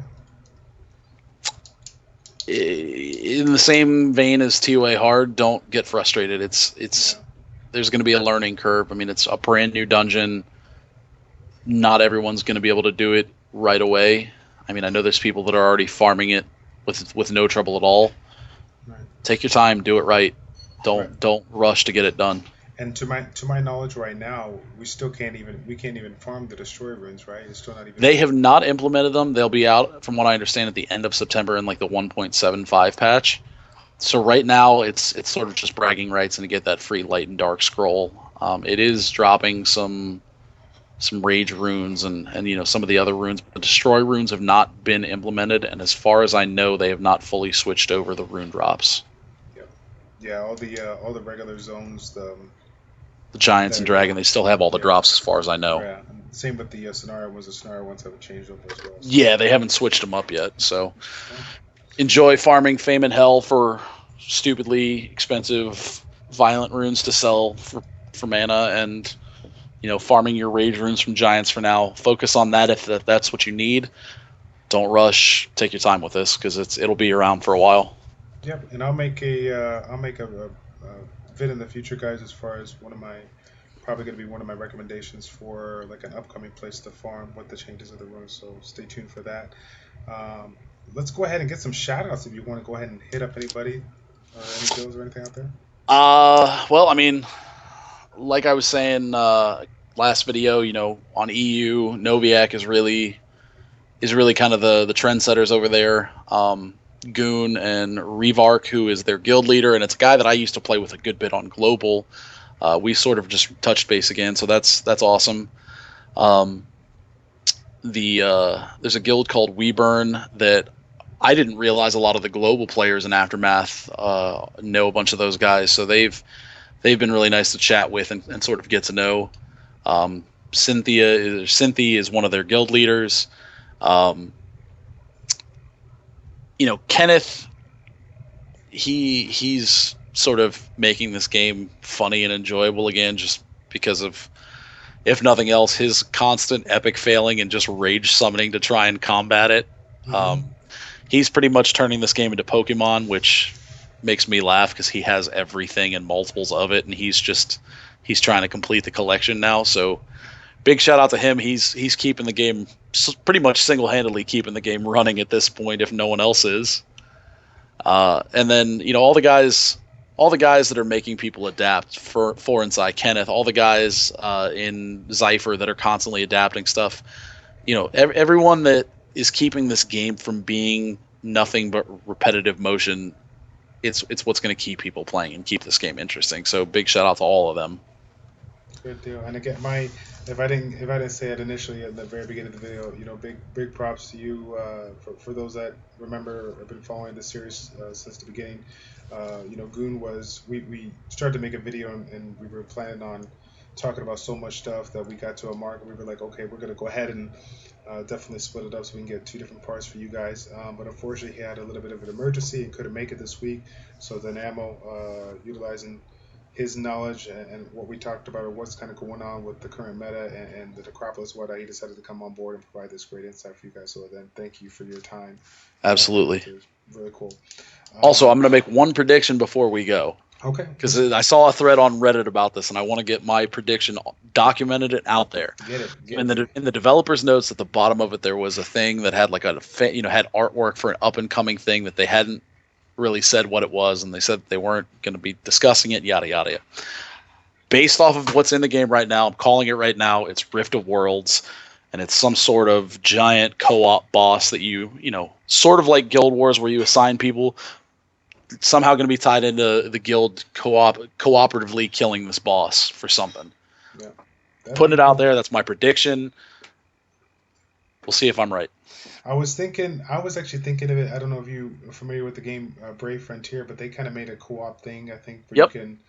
In the same vein as TOA hard, don't get frustrated. There's going to be a learning curve. I mean, it's a brand new dungeon. Not everyone's going to be able to do it right away. I mean, I know there's people that are already farming it with no trouble at all. Right. Take your time, do it right. Don't rush to get it done. And to my knowledge, right now we can't even farm the destroy runes, right? It's still not even. They have not implemented them. They'll be out, from what I understand, at the end of September in like the 1.75 patch. So right now it's sort of just bragging rights and to get that free light and dark scroll. It is dropping some rage runes and some of the other runes. The destroy runes have not been implemented, and as far as I know, they have not fully switched over the rune drops. Yeah, all the regular zones, the giants and dragon, they still have all the drops as far as I know. Yeah, same with the scenario ones. The scenario ones haven't changed over as well. So. Yeah, they haven't switched them up yet. So enjoy farming Fame and Hell for stupidly expensive violent runes to sell for mana, and farming your rage runes from giants for now. Focus on that if that's what you need. Don't rush. Take your time with this because it'll be around for a while. Yep, and I'll make a vid in the future, guys, as far as probably going to be one of my recommendations for like an upcoming place to farm with the changes of the runes. So stay tuned for that. Let's go ahead and get some shout outs if you want to go ahead and hit up anybody or any guilds or anything out there. Well, I mean, like I was saying last video, on EU, Noviak is really kind of the trendsetters over there. Goon and Revark, who is their guild leader, and it's a guy that I used to play with a good bit on Global. We sort of just touched base again, so that's awesome. There's a guild called WeBurn that I didn't realize a lot of the Global players in Aftermath know a bunch of those guys, so they've been really nice to chat with and sort of get to know. Cynthia is one of their guild leaders. Kenneth, he's sort of making this game funny and enjoyable again, just because of, if nothing else, his constant epic failing and just rage summoning to try and combat it. Mm-hmm. He's pretty much turning this game into Pokemon, which makes me laugh because he has everything and multiples of it, and he's trying to complete the collection now. So big shout out to him. He's keeping the game pretty much single-handedly keeping the game running at this point, if no one else is. And then all the guys that are making people adapt for Inside Kenneth, all the guys in Zypher that are constantly adapting stuff. Everyone that is keeping this game from being nothing but repetitive motion. It's what's going to keep people playing and keep this game interesting. So big shout out to all of them. Good deal. And again, if I didn't say it initially at the very beginning of the video, big props to you for those that remember have been following the series since the beginning. Goon was we started to make a video and we were planning on talking about so much stuff that we got to a mark. We were like, okay, we're gonna go ahead and definitely split it up so we can get two different parts for you guys. But unfortunately, he had a little bit of an emergency and couldn't make it this week. So Dynamo, utilizing his knowledge and what we talked about, or what's kind of going on with the current meta and the Necropolis, what he decided to come on board and provide this great insight for you guys. So then, thank you for your time. Absolutely. Really cool. Also, I'm going to make one prediction before we go. Okay. Because I saw a thread on Reddit about this, and I want to get my prediction documented and out there. Get it. In the developers' notes at the bottom of it, there was a thing that had like had artwork for an up and coming thing that they hadn't really said what it was, and they said they weren't going to be discussing it. Yada yada. Based off of what's in the game right now, I'm calling it right now. It's Rift of Worlds, and it's some sort of giant co-op boss that you sort of like Guild Wars, where you assign people. Somehow going to be tied into the guild cooperatively killing this boss for something. Yeah. Putting it out there, that's my prediction. We'll see if I'm right. I was actually thinking of it. I don't know if you are familiar with the game Brave Frontier, but they kind of made a co-op thing, I think, where you can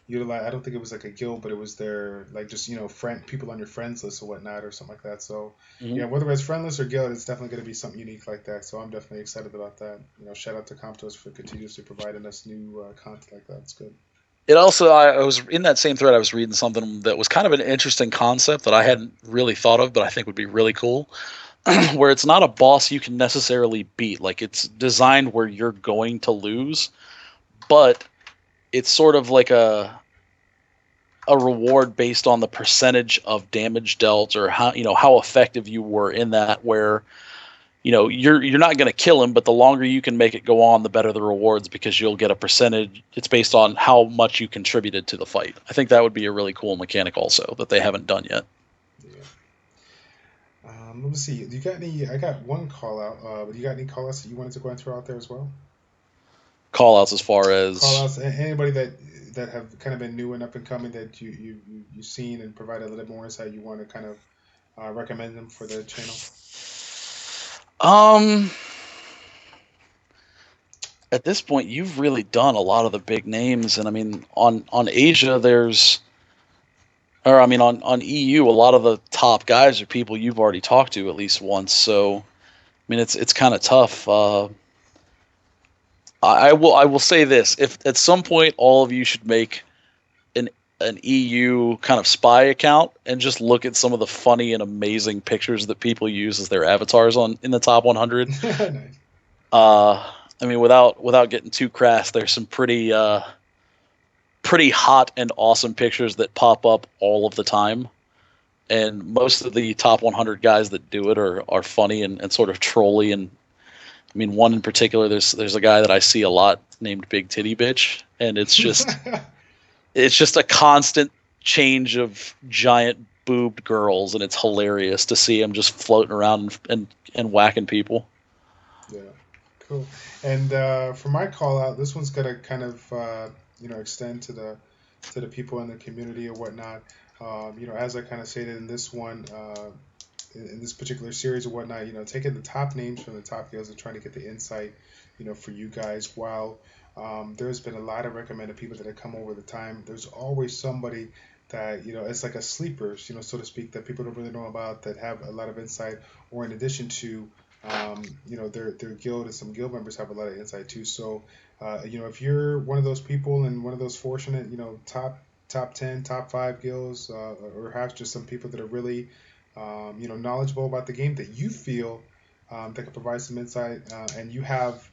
utilize. I don't think it was like a guild, but it was their like just friend people on your friends list or whatnot or something like that. So yeah, whether it's friend list or guild, it's definitely going to be something unique like that. So I'm definitely excited about that. Shout out to Comptos for continuously providing us new content like that. It's good. It also, I was in that same thread, I was reading something that was kind of an interesting concept that I hadn't really thought of, but I think would be really cool. Where it's not a boss you can necessarily beat. Like, it's designed where you're going to lose, but it's sort of like a reward based on the percentage of damage dealt, or how effective you were in that, where you're not going to kill him, but the longer you can make it go on, the better the rewards, because you'll get a percentage. It's based on how much you contributed to the fight. I think that would be a really cool mechanic also that they haven't done yet. Yeah. Let me see. Do you got any? I got one call out. But you got any call outs that you wanted to go and throw out there as well? Call outs as far as call outs. Anybody that have kind of been new and up and coming that you've seen and provide a little more insight. You want to kind of recommend them for the channel. At this point, you've really done a lot of the big names, and I mean, on Asia, on EU, a lot of the top guys are people you've already talked to at least once. So, I mean, it's kind of tough. I will say this: if at some point all of you should make an EU kind of spy account and just look at some of the funny and amazing pictures that people use as their avatars in the top 100. Nice. I mean, without getting too crass, there's some pretty hot and awesome pictures that pop up all of the time. And most of the top 100 guys that do it are funny and sort of trolly. And I mean, one in particular, there's a guy that I see a lot named Big Titty Bitch, and it's just it's just a constant change of giant boobed girls, and it's hilarious to see him just floating around and whacking people. Yeah, cool. And for my call out, this one's gonna kind of extend to the people in the community or whatnot. As I kind of stated in this one, in this particular series or whatnot, taking the top names from the top guilds and trying to get the insight, for you guys. While there's been a lot of recommended people that have come over the time, there's always somebody that it's like a sleeper, so to speak, that people don't really know about, that have a lot of insight, or in addition to their guild, and some guild members have a lot of insight too. So if you're one of those people and one of those fortunate top 10, top 5 guilds, or perhaps just some people that are really knowledgeable about the game, that you feel that can provide some insight, and you have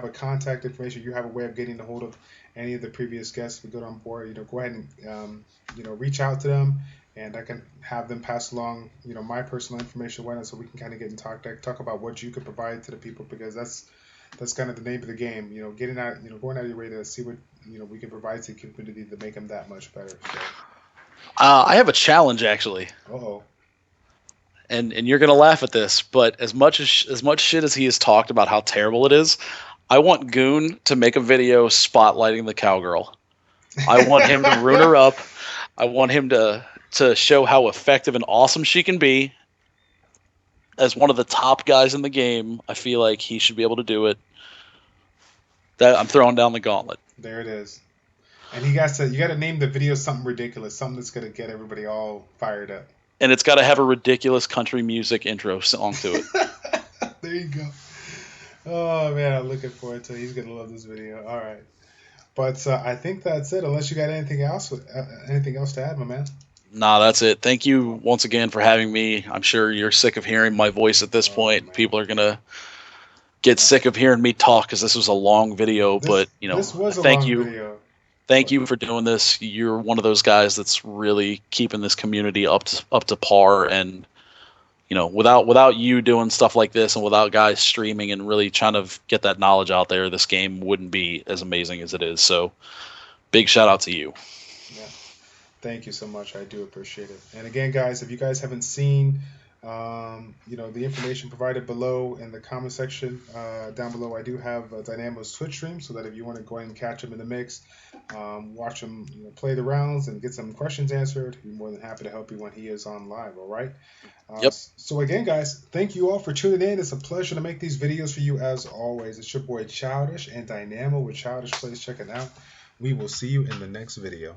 a contact information, you have a way of getting a hold of any of the previous guests we got on board, go ahead and reach out to them, and I can have them pass along my personal information, whatnot, so we can kind of get in talk about what you could provide to the people, because that's kind of the name of the game, getting out, going out of your way to see what we can provide to the community to make them that much better. So. I have a challenge, actually. Uh-oh. And you're gonna laugh at this, but as much shit as he has talked about how terrible it is, I want Goon to make a video spotlighting the cowgirl. I want him to ruin her up. I want him to show how effective and awesome she can be. As one of the top guys in the game, I feel like he should be able to do it. That I'm throwing down the gauntlet. There it is. And you got to name the video something ridiculous, something that's gonna get everybody all fired up. And it's got to have a ridiculous country music intro song to it. There you go. Oh man, I'm looking forward to it. He's gonna love this video. All right, but I think that's it. Unless you got anything else to add, my man. Nah, that's it. Thank you once again for having me. I'm sure you're sick of hearing my voice at this Oh point. man, People are gonna get sick of hearing me talk because this was a long video. But this was a thank long you, video. thank But you for doing this. You're one of those guys that's really keeping this community up to par. And without you doing stuff like this, and without guys streaming and really trying to get that knowledge out there, this game wouldn't be as amazing as it is. So big shout out to you. yeah, thank you so much. I do appreciate it. And again, guys, if you guys haven't seen, the information provided below in the comment section down below, I do have Dynamo's Twitch stream, so that if you want to go ahead and catch him in the mix, watch him play the rounds and get some questions answered, he'd be more than happy to help you when he is on live. All right. Yep. So again, guys, thank you all for tuning in. It's a pleasure to make these videos for you as always. It's your boy Childish and Dynamo with ChildishPlays. Check it out. We will see you in the next video.